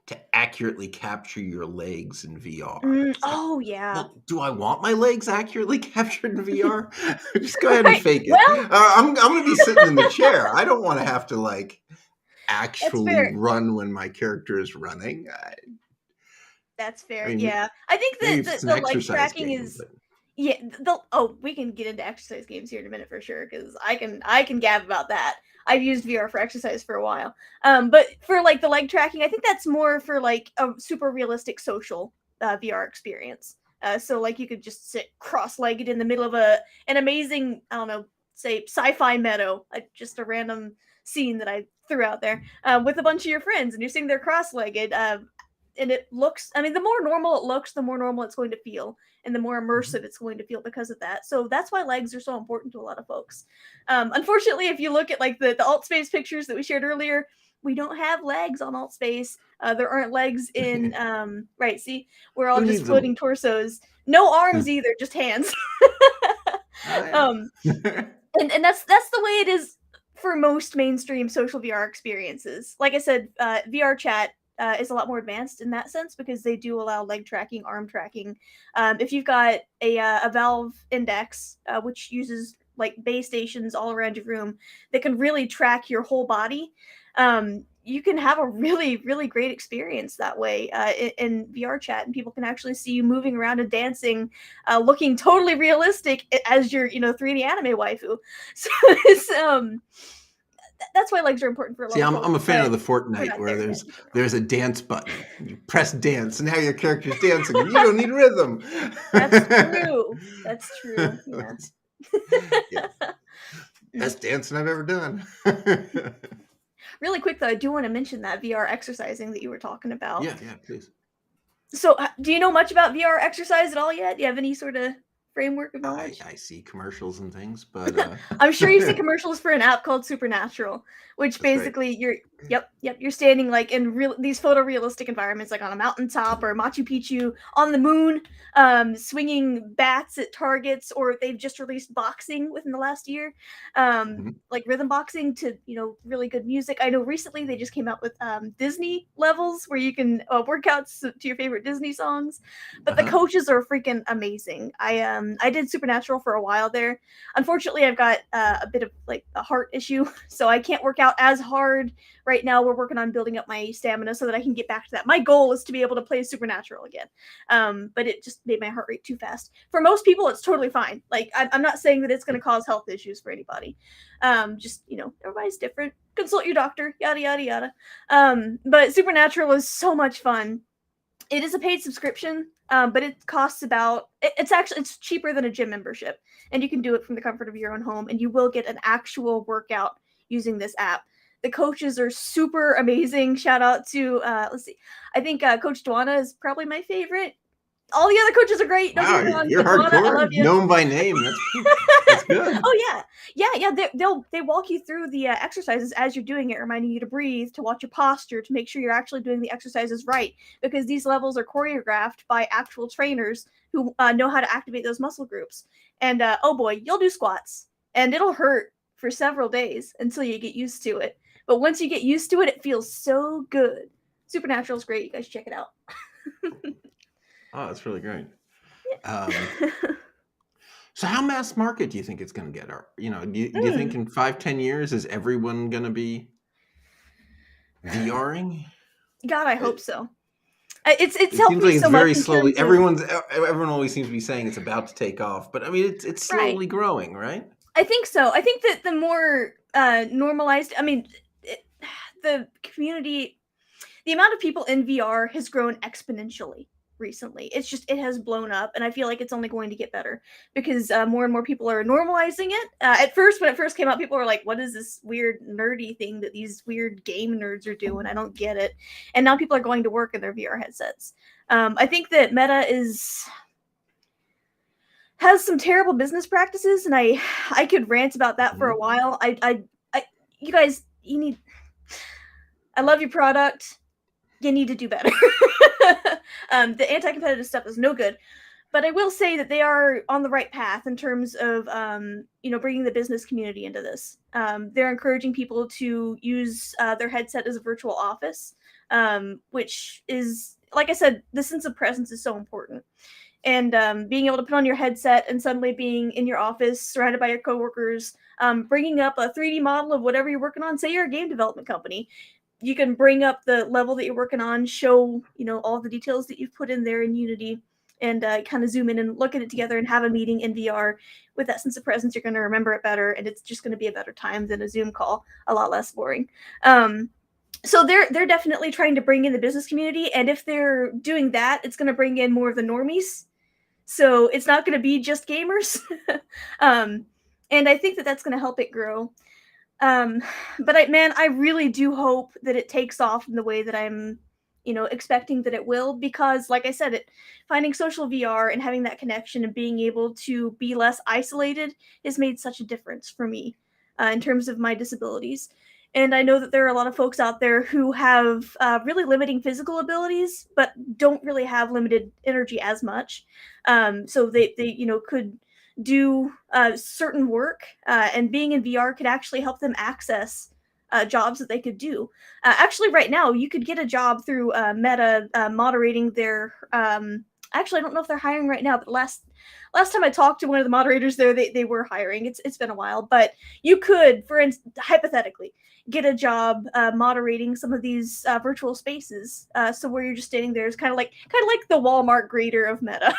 to accurately capture your legs in VR. Oh, yeah. Well, do I want my legs accurately captured in VR? Just go ahead and fake it. Well, I'm going to be sitting in the chair. I don't want to have to actually run when my character is running. That's fair. I mean, yeah. I think that the tracking game, is... Yeah, we can get into exercise games here in a minute for sure, because I can gab about that. I've used VR for exercise for a while. But for like the leg tracking, I think that's more for like a super realistic social VR experience. So like you could just sit cross-legged in the middle of an amazing, I don't know, say sci-fi meadow, just a random scene that I threw out there, with a bunch of your friends, and you're sitting there cross-legged. And it looks, I mean, the more normal it looks, the more normal it's going to feel, and the more immersive it's going to feel because of that. So that's why legs are so important to a lot of folks. Unfortunately, if you look at like the alt space pictures that we shared earlier, we don't have legs on alt space. There aren't legs in right. See, we're all Who just needs floating them? torsos. No arms either, just hands. And that's the way it is for most mainstream social VR experiences. Like I said, VR chat is a lot more advanced in that sense because they do allow leg tracking, arm tracking. If you've got a Valve Index, which uses like base stations all around your room that can really track your whole body, you can have a really, really great experience that way in VR chat, and people can actually see you moving around and dancing, looking totally realistic as your 3D anime waifu. So it's that's why legs are important for a lot See, of I'm a fan of the we're Fortnite not where there there's yet in general. there's a dance button. You press dance, and now your character's dancing, and you don't need rhythm. That's true. That's true. Yeah. Yeah. Best dancing I've ever done. Really quick though, I do want to mention that VR exercising that you were talking about. Yeah, please. So, do you know much about VR exercise at all yet? Do you have any sort of framework of knowledge? I see commercials and things, but I'm sure you've seen commercials for an app called Supernatural, which That's right. basically you're standing like in these photorealistic environments, like on a mountaintop or Machu Picchu, on the moon, swinging bats at targets, or they've just released boxing within the last year, like rhythm boxing to really good music. I know recently they just came out with Disney levels where you can workouts to your favorite Disney songs, but the coaches are freaking amazing. I did Supernatural for a while there. Unfortunately, I've got a bit of like a heart issue, so I can't work out as hard right now. We're working on building up my stamina so that I can get back to that. My goal is to be able to play Supernatural again, but it just made my heart rate too fast. For most people, it's totally fine. Like I'm not saying that it's going to cause health issues for anybody. Just everybody's different. Consult your doctor. Yada yada yada. But Supernatural is so much fun. It is a paid subscription, but it costs it's cheaper than a gym membership, and you can do it from the comfort of your own home, and you will get an actual workout using this app. The coaches are super amazing. Shout out to let's see, I think Coach Dwana is probably my favorite. All the other coaches are great. Don't get me wrong. You're Dwana, I love hardcore. you. Known by name. That's good. Oh yeah. They walk you through the exercises as you're doing it, reminding you to breathe, to watch your posture, to make sure you're actually doing the exercises right, because these levels are choreographed by actual trainers who know how to activate those muscle groups. And oh boy, you'll do squats, and it'll hurt for several days until you get used to it. But once you get used to it, it feels so good. Supernatural's great. You guys check it out. Oh, that's really great. So how mass market do you think it's going to get? Or, do you think in 5-10 years, is everyone going to be VRing? God, I hope so. It seems like it's so very slowly. Everyone always seems to be saying it's about to take off, but I mean, it's slowly growing, right? I think so. I think that the more normalized, the community, the amount of people in VR has grown exponentially recently. It has blown up, and I feel like it's only going to get better because more and more people are normalizing it. At first, when it first came out, people were like, what is this weird nerdy thing that these weird game nerds are doing? I don't get it. And now people are going to work in their VR headsets. I think that Meta has some terrible business practices, and I could rant about that for a while. You guys, I love your product. You need to do better. The anti-competitive stuff is no good, but I will say that they are on the right path in terms of bringing the business community into this. They're encouraging people to use their headset as a virtual office, which is, like I said, the sense of presence is so important. And being able to put on your headset and suddenly being in your office surrounded by your coworkers, bringing up a 3D model of whatever you're working on. Say you're a game development company, you can bring up the level that you're working on, show all the details that you've put in there in Unity, and kind of zoom in and look at it together and have a meeting in VR with that sense of presence. You're going to remember it better, and it's just going to be a better time than a Zoom call, a lot less boring. So they're definitely trying to bring in the business community, and if they're doing that, it's going to bring in more of the normies. So it's not going to be just gamers, and I think that that's going to help it grow. But I really do hope that it takes off in the way that I'm, expecting that it will, because like I said, finding social VR and having that connection and being able to be less isolated has made such a difference for me in terms of my disabilities. And I know that there are a lot of folks out there who have really limiting physical abilities, but don't really have limited energy as much. So they could do certain work, and being in VR could actually help them access jobs that they could do. Actually, right now, you could get a job through Meta moderating their. Actually, I don't know if they're hiring right now, but last time I talked to one of the moderators there, they were hiring. It's been a while, but you could, for instance, hypothetically, get a job moderating some of these virtual spaces. So where you're just standing there is kind of like the Walmart grader of Meta.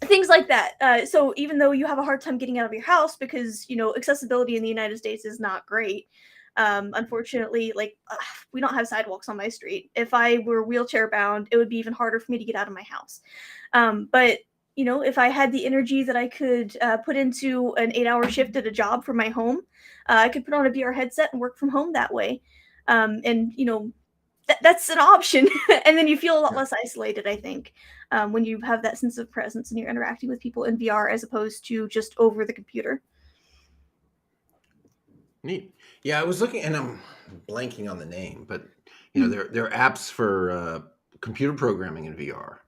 Things like that. So even though you have a hard time getting out of your house because accessibility in the United States is not great, unfortunately, we don't have sidewalks on my street. If I were wheelchair bound, it would be even harder for me to get out of my house. But if I had the energy that I could put into an 8-hour shift at a job from my home, I could put on a VR headset and work from home that way. And that's an option. And then you feel a lot less isolated, I think, when you have that sense of presence and you're interacting with people in VR as opposed to just over the computer. Neat. Yeah, I was looking, and I'm blanking on the name, but there are apps for computer programming in VR,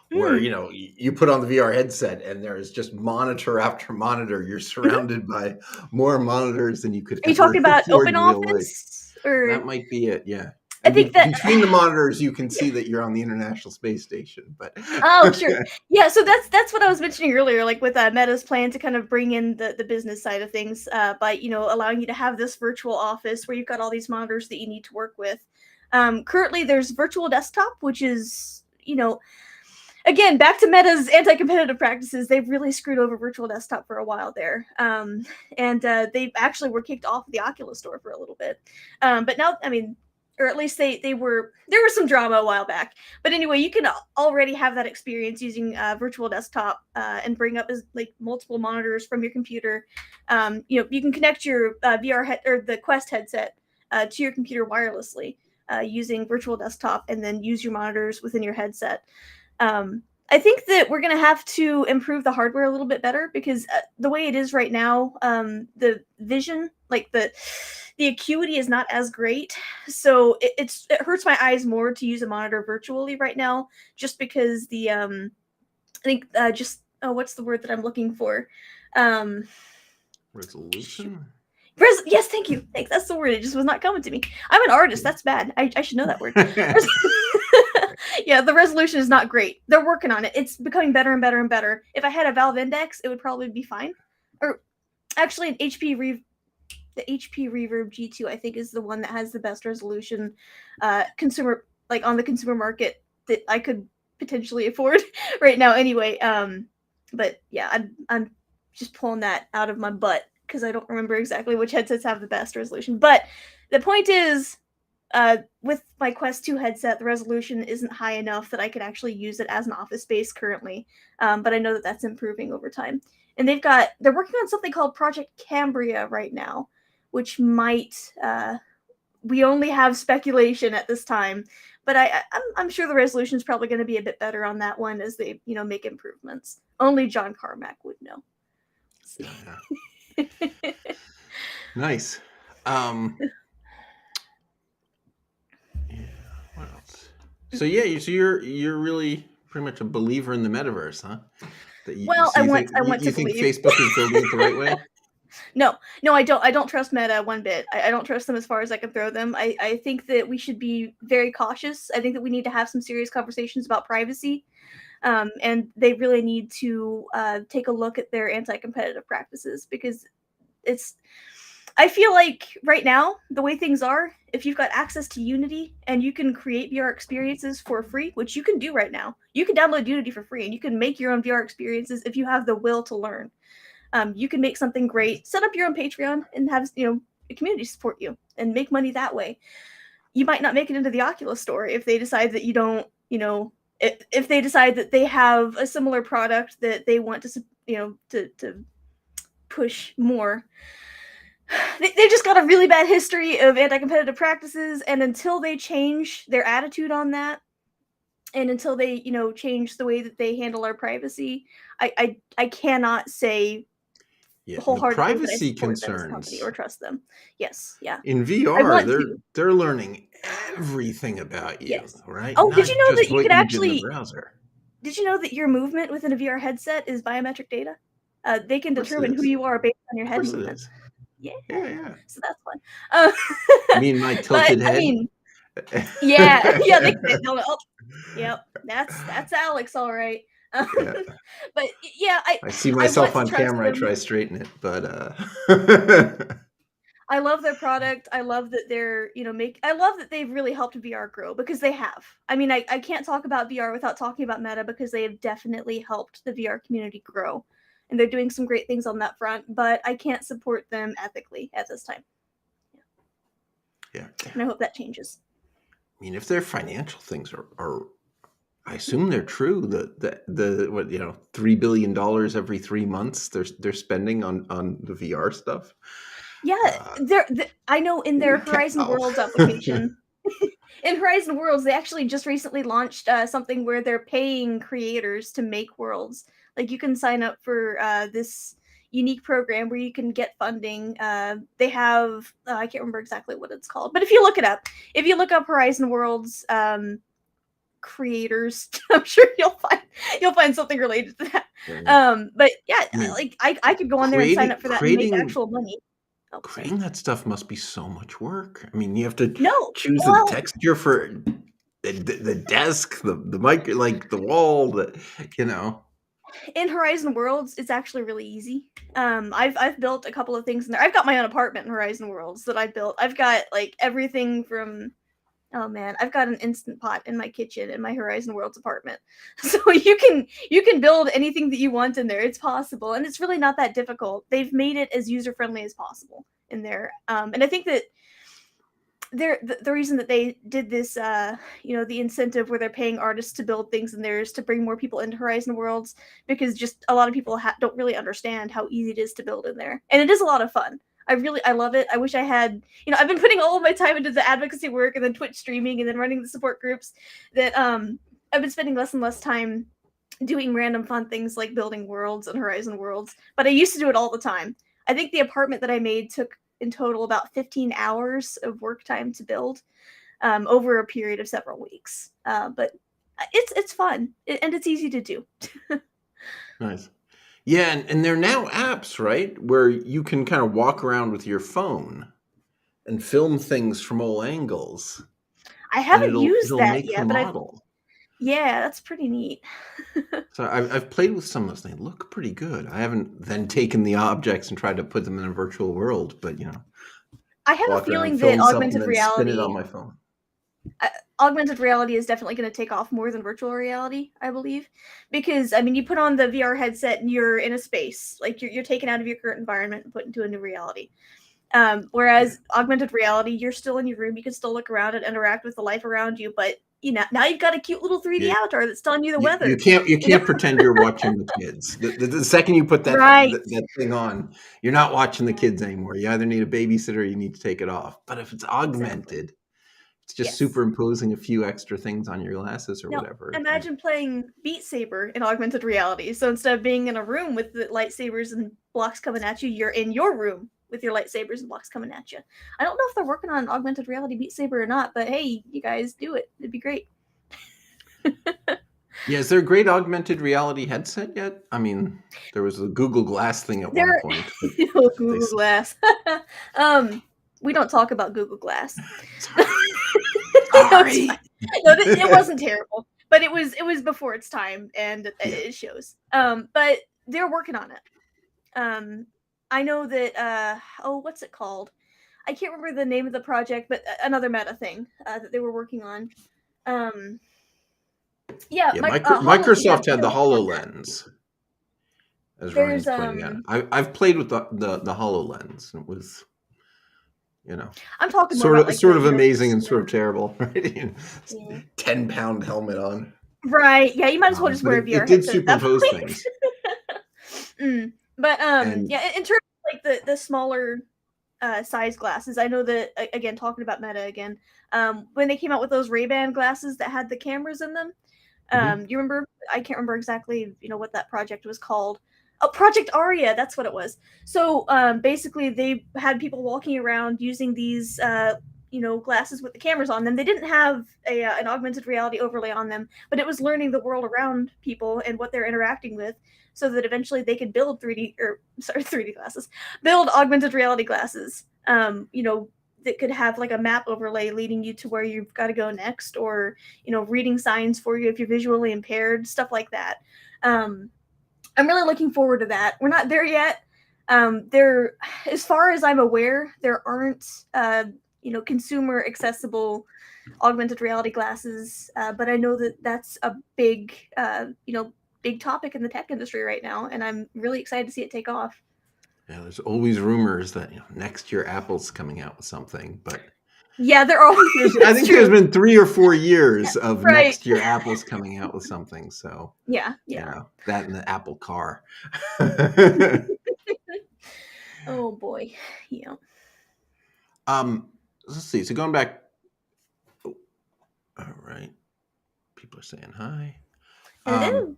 where you put on the VR headset and there's just monitor after monitor. You're surrounded by more monitors than you could. Are you talking about OpenOffice? Or that might be it. Yeah. I think that between the monitors, you can see that you're on the International Space Station. But oh, sure, yeah. So that's what I was mentioning earlier, like with Meta's plan to kind of bring in the business side of things by allowing you to have this virtual office where you've got all these monitors that you need to work with. Currently, there's virtual desktop, which is again, back to Meta's anti-competitive practices. They've really screwed over virtual desktop for a while there, and they actually were kicked off the Oculus store for a little bit. But now, or at least there was some drama a while back. But anyway, you can already have that experience using virtual desktop and bring up multiple monitors from your computer. You can connect your VR or the Quest headset to your computer wirelessly using virtual desktop, and then use your monitors within your headset. I think that we're going to have to improve the hardware a little bit better, because the way it is right now, the vision, the acuity is not as great. So it hurts my eyes more to use a monitor virtually right now, just because I think what's the word that I'm looking for? Resolution? Yes, thank you. That's the word. It just was not coming to me. I'm an artist. That's bad. I should know that word. Yeah, the resolution is not great. They're working on it. It's becoming better and better and better. If I had a Valve Index, it would probably be fine. Or actually, the HP Reverb G2, I think, is the one that has the best resolution consumer, on the consumer market, that I could potentially afford right now anyway. But yeah, I'm just pulling that out of my butt because I don't remember exactly which headsets have the best resolution. But the point is, with my Quest 2 headset, the resolution isn't high enough that I could actually use it as an office space currently. But I know that that's improving over time. And they're working on something called Project Cambria right now, which might, we only have speculation at this time, but I'm sure the resolution is probably going to be a bit better on that one as they, make improvements. Only John Carmack would know. Yeah. Nice. What else? So you're really pretty much a believer in the metaverse, huh? I want to think believe. Facebook is building it the right way? No, I don't trust Meta one bit. I don't trust them as far as I can throw them. I think that we should be very cautious. I think that we need to have some serious conversations about privacy. And they really need to take a look at their anti-competitive practices, because I feel like right now, the way things are, if you've got access to Unity and you can create VR experiences for free, which you can do right now, you can download Unity for free and you can make your own VR experiences if you have the will to learn. You can make something great, set up your own Patreon, and have a community support you and make money that way. You might not make it into the Oculus store if they decide that you don't, if they decide that they have a similar product that they want to push more. They just got a really bad history of anti-competitive practices, and until they change their attitude on that, and until they, change the way that they handle our privacy, I cannot say Yeah, the wholeheartedly that I privacy support them as a company concerns or trust them. Yes, yeah. in I VR, want to. they're learning everything about you, Yes. right? Oh, did Not you know that just you what could you did in the actually? browser. Did you know that your movement within a VR headset is biometric data? They can Of course it determine who is. you are based on your Of head course it movement. is. Yeah. Yeah. So that's fun. Uh, You mean my but tilted I head? mean, yeah, they can. Oh, yep, that's Alex, all right. Yeah. But yeah, I see I want myself to on trust camera. I them. try to straighten it, but I love their product. I love that they're, I love that they've really helped VR grow, because they have. I mean, I can't talk about VR without talking about Meta, because they have definitely helped the VR community grow. And they're doing some great things on that front, but I can't support them ethically at this time. yeah. And I hope that changes. I mean, if their financial things are I assume they're true. The what $3 billion every 3 months they're spending on the VR stuff. Yeah, I know in their Horizon Worlds application, in Horizon Worlds, they actually just recently launched something where they're paying creators to make worlds. Like, you can sign up for this unique program where you can get funding. They have I can't remember exactly what it's called, but if you look it up, if you look up Horizon Worlds creators, I'm sure you'll find something related to that. But yeah, I mean, like I could go on there and sign up for that and make creating actual money. creating that stuff must be so much work. I mean, you have to choose the well, texture for the desk, the mic, like the wall, in Horizon Worlds, it's actually really easy. I've built a couple of things in there. I've got my own apartment in Horizon Worlds that I built. I've got like everything from I've got an Instant Pot in my kitchen in my Horizon Worlds apartment. So you can build anything that you want in there. It's possible, and it's really not that difficult. They've made it as user friendly as possible in there. And I think that the reason that they did this, the incentive where they're paying artists to build things in there is to bring more people into Horizon Worlds, because just a lot of people don't really understand how easy it is to build in there, and it is a lot of fun. I love it. I wish I had, I've been putting all of my time into the advocacy work and then Twitch streaming and then running the support groups, that I've been spending less and less time doing random fun things like building worlds and Horizon Worlds, but I used to do it all the time. I think the apartment that I made took in total about 15 hours of work time to build over a period of several weeks. But it's fun and it's easy to do. Nice. Yeah, and there are now apps, right, where you can kind of walk around with your phone and film things from all angles. I haven't used it'll that make yet, the but model. Yeah, that's pretty neat. So I've played with some of those. They look pretty good. I haven't then taken the objects and tried to put them in a virtual world, but I have a walk around, feeling film that something, augmented then spin it reality, on my phone. augmented reality is definitely going to take off more than virtual reality, I believe, because I mean, you put on the VR headset and you're in a space, like you're taken out of your current environment and put into a new reality. Whereas augmented reality, you're still in your room, you can still look around and interact with the life around you, but now you've got a cute little 3D avatar that's telling you the weather. You can't pretend you're watching the kids. The second you put that that thing on, you're not watching the kids anymore. You either need a babysitter or you need to take it off. But if it's augmented, it's just superimposing a few extra things on your glasses or whatever. Imagine playing Beat Saber in augmented reality. So instead of being in a room with the lightsabers and blocks coming at you, you're in your room with your lightsabers and blocks coming at you. I don't know if they're working on augmented reality Beat Saber or not, but hey, you guys do it. It'd be great. Yeah, is there a great augmented reality headset yet? I mean, there was a Google Glass thing at one point. Google Glass. We don't talk about Google Glass. Sorry. No, it wasn't terrible, but it was before its time, and it shows. But they're working on it. I know that what's it called? I can't remember the name of the project, but another meta thing that they were working on. Yeah, Yeah, HoloLens has Microsoft had the been working on that. HoloLens, as There's Ryan's pointing out. I've played with the HoloLens, and it was, I'm talking more about like sort the of amazing and sort consumer. of terrible, right? Yeah. 10-pound helmet on. Right. Yeah, you might as well just But wear a it VR did headset at that superimpose point. things. But And yeah, in terms of like the smaller size glasses, I know that again talking about Meta again, when they came out with those Ray-Ban glasses that had the cameras in them, you remember? I can't remember exactly, what that project was called. Oh, Project Aria, that's what it was. So basically, they had people walking around using these, glasses with the cameras on them. They didn't have an augmented reality overlay on them, but it was learning the world around people and what they're interacting with, so that eventually they could build 3D glasses, build augmented reality glasses. That could have like a map overlay leading you to where you've got to go next, or reading signs for you if you're visually impaired, stuff like that. I'm really looking forward to that. We're not there yet. There, as far as I'm aware, there aren't consumer accessible augmented reality glasses, but I know that that's a big big topic in the tech industry right now, and I'm really excited to see it take off. yeah, there's always rumors that next year Apple's coming out with something, but Yeah, they're all. I think there's been 3 or 4 years of Right. next year Apple's coming out with something. So Yeah. that and the Apple car. Oh boy, yeah. Let's see. So going back. Oh, all right. People are saying hi. Hello.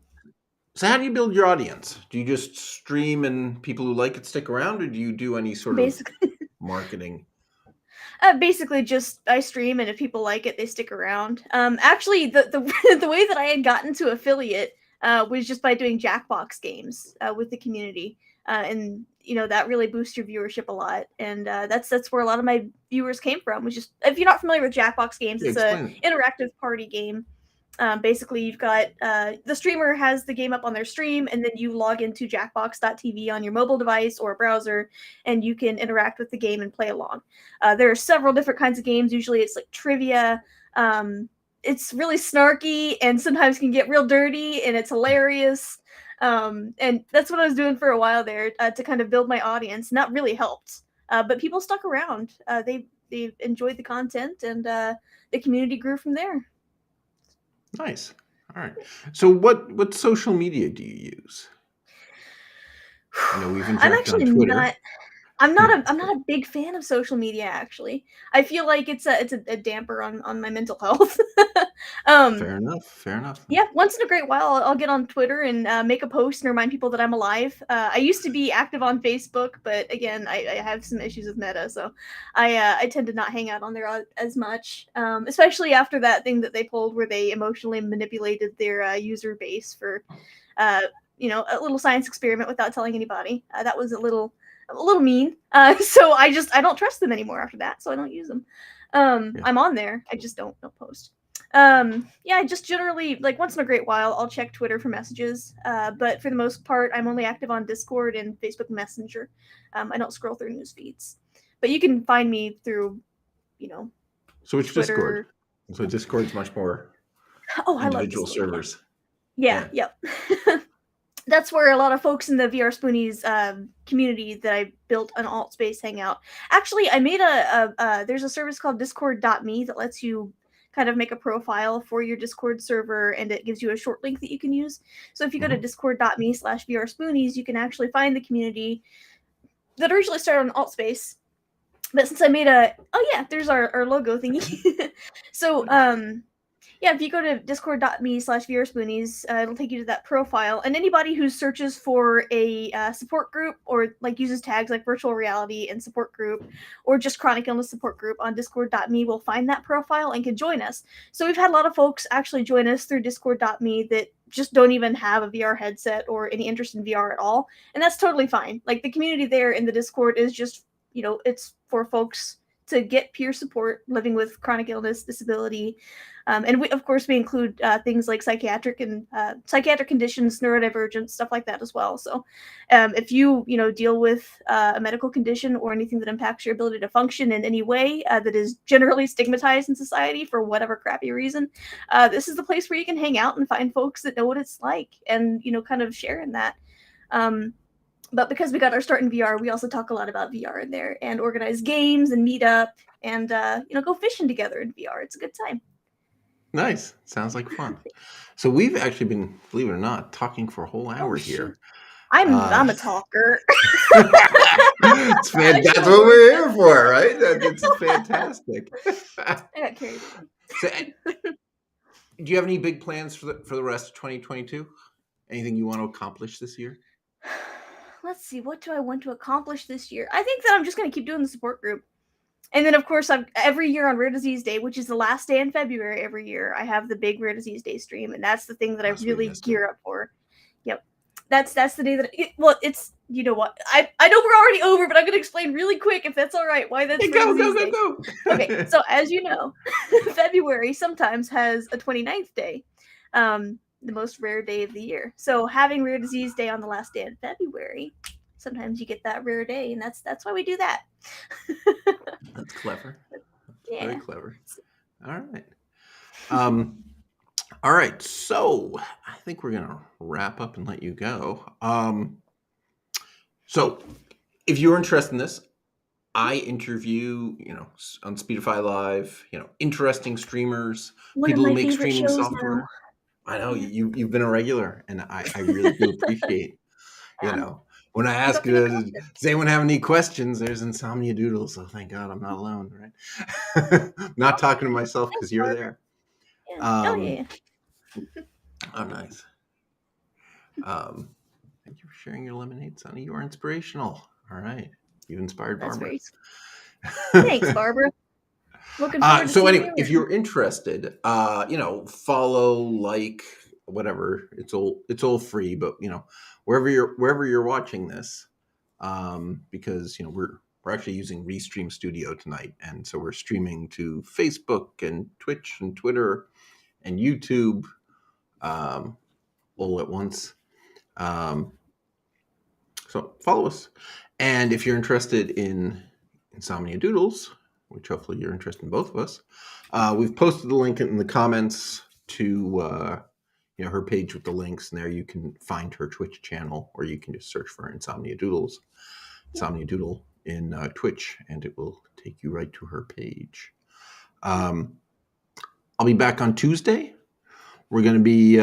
So how do you build your audience? Do you just stream and people who like it stick around, or do you do any sort of marketing? Basically, just I stream, and if people like it, they stick around. Actually, the the way that I had gotten to affiliate was just by doing Jackbox games with the community, and that really boosts your viewership a lot. And that's where a lot of my viewers came from. Was just, if you're not familiar with Jackbox games, Yeah, it's explain a interactive party game. Basically, you've got the streamer has the game up on their stream, and then you log into jackbox.tv on your mobile device or a browser, and you can interact with the game and play along. There are several different kinds of games. Usually it's like trivia. It's really snarky and sometimes can get real dirty, and it's hilarious. And that's what I was doing for a while there to kind of build my audience, and that really helped. But people stuck around. They enjoyed the content, and the community grew from there. Nice. All right. So what social media do you use? I know we've interacted I'm actually on Twitter. not. I'm not a big fan of social media, actually. I feel like it's a damper on my mental health. Fair enough. Yeah, once in a great while, I'll get on Twitter and make a post and remind people that I'm alive. I used to be active on Facebook, but again, I have some issues with Meta, so I tend to not hang out on there as much, especially after that thing that they pulled where they emotionally manipulated their user base for, a little science experiment without telling anybody. That was a little mean. So I don't trust them anymore after that, so I don't use them. I'm on there, I just don't post. Yeah, just generally, like, once in a great while I'll check Twitter for messages, but for the most part I'm only active on Discord and Facebook Messenger. I don't scroll through news feeds, but you can find me through So which Twitter. Discord? So Discord's much more individual servers. Yeah. Yep. That's where a lot of folks in the VR Spoonies community that I built an alt space hang out. Actually, I made there's a service called discord.me that lets you kind of make a profile for your Discord server, and it gives you a short link that you can use. So if you go to discord.me/VR Spoonies, you can actually find the community that originally started on alt space. But since I made there's our logo thingy. So yeah, if you go to discord.me/VRSpoonies, it'll take you to that profile. And anybody who searches for a support group, or like uses tags like virtual reality and support group, or just chronic illness support group on discord.me will find that profile and can join us. So we've had a lot of folks actually join us through discord.me that just don't even have a VR headset or any interest in VR at all. And that's totally fine. Like, the community there in the Discord is just, it's for folks to get peer support living with chronic illness, disability. And we, of course, we include things like psychiatric conditions, neurodivergence, stuff like that as well. So if you deal with a medical condition or anything that impacts your ability to function in any way that is generally stigmatized in society for whatever crappy reason, this is the place where you can hang out and find folks that know what it's like and kind of share in that. But because we got our start in VR, we also talk a lot about VR in there and organize games and meet up and go fishing together in VR. It's a good time. Nice. Sounds like fun. So we've actually been, believe it or not, talking for a whole hour shoot. here. I'm a talker. That's what we're here for, right? That's fantastic. I got carried away. So, do you have any big plans for the rest of 2022? Anything you want to accomplish this year? Let's see. What do I want to accomplish this year? I think that I'm just going to keep doing the support group. And then, of course, every year on Rare Disease Day, which is the last day in February every year, I have the big Rare Disease Day stream. And that's the thing that I really gear up for. Yep. That's the day that it's, you know what? I know we're already over, but I'm going to explain really quick, if that's all right, why that's Rare Disease Day. Go. Okay, so as you know, February sometimes has a 29th day. The most rare day of the year. So having Rare Disease Day on the last day in February, sometimes you get that rare day, and that's why we do that. That's clever. Yeah. Very clever. All right. All right. So I think we're gonna wrap up and let you go. So if you're interested in this, I interview, on Speedify Live, interesting streamers, people who make streaming software. Now. I know you've been a regular, and I really do appreciate, when I ask does anyone have any questions, there's InsomniaDoodles, so thank God I'm not alone, right? Not talking to myself because you're there. Yeah. Oh, nice. Thank you for sharing your lemonade, Sonny. You are inspirational. All right. You inspired Barbara. Thanks, Barbara. Looking forward to so anyway, if you're interested, follow, whatever. It's all free, but wherever you're watching this, because we're actually using Restream Studio tonight, and so we're streaming to Facebook and Twitch and Twitter and YouTube, all at once. So follow us, and if you're interested in InsomniaDoodles, which hopefully you're interested in both of us, we've posted the link in the comments to her page with the links, and there you can find her Twitch channel, or you can just search for InsomniaDoodle in Twitch, and it will take you right to her page. I'll be back on Tuesday. We're going to be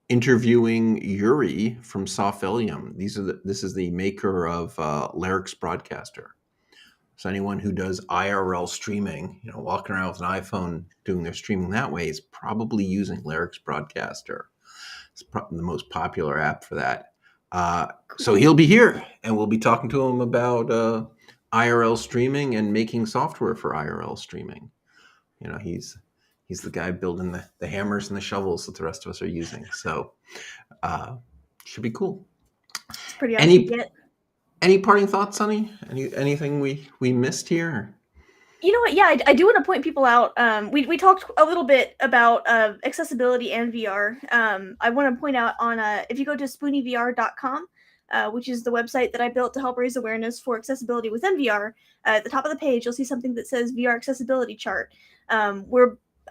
interviewing Yuri from Sophelium. This is the maker of Larix Broadcaster. So anyone who does IRL streaming, walking around with an iPhone doing their streaming that way, is probably using Larix Broadcaster. It's probably the most popular app for that. So he'll be here, and we'll be talking to him about IRL streaming and making software for IRL streaming. He's the guy building the hammers and the shovels that the rest of us are using. So should be cool. It's pretty awesome. Any parting thoughts, Sonny? Anything we missed here? You know what? Yeah, I do want to point people out. We talked a little bit about accessibility and VR. I want to point out if you go to spoonieVR.com, which is the website that I built to help raise awareness for accessibility within VR. At the top of the page, you'll see something that says VR accessibility chart. I'm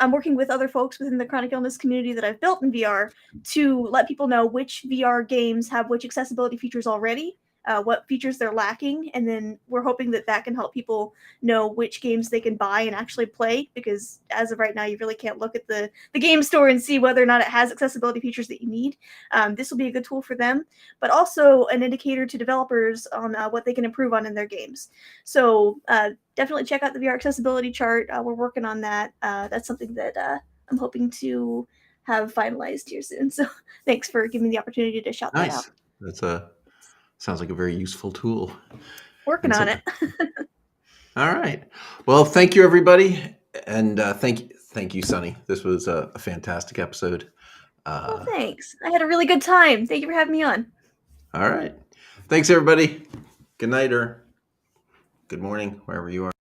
working with other folks within the chronic illness community that I've built in VR to let people know which VR games have which accessibility features already, what features they're lacking, and then we're hoping that can help people know which games they can buy and actually play, because as of right now, you really can't look at the game store and see whether or not it has accessibility features that you need. This will be a good tool for them, but also an indicator to developers on what they can improve on in their games. So definitely check out the VR accessibility chart. We're working on that. That's something that I'm hoping to have finalized here soon. So thanks for giving me the opportunity to shout that out. That's sounds like a very useful tool. Working on it. All right. Well, thank you, everybody. And thank you, Sonny. This was a fantastic episode. Well, thanks. I had a really good time. Thank you for having me on. All right. Thanks, everybody. Good night or good morning, wherever you are.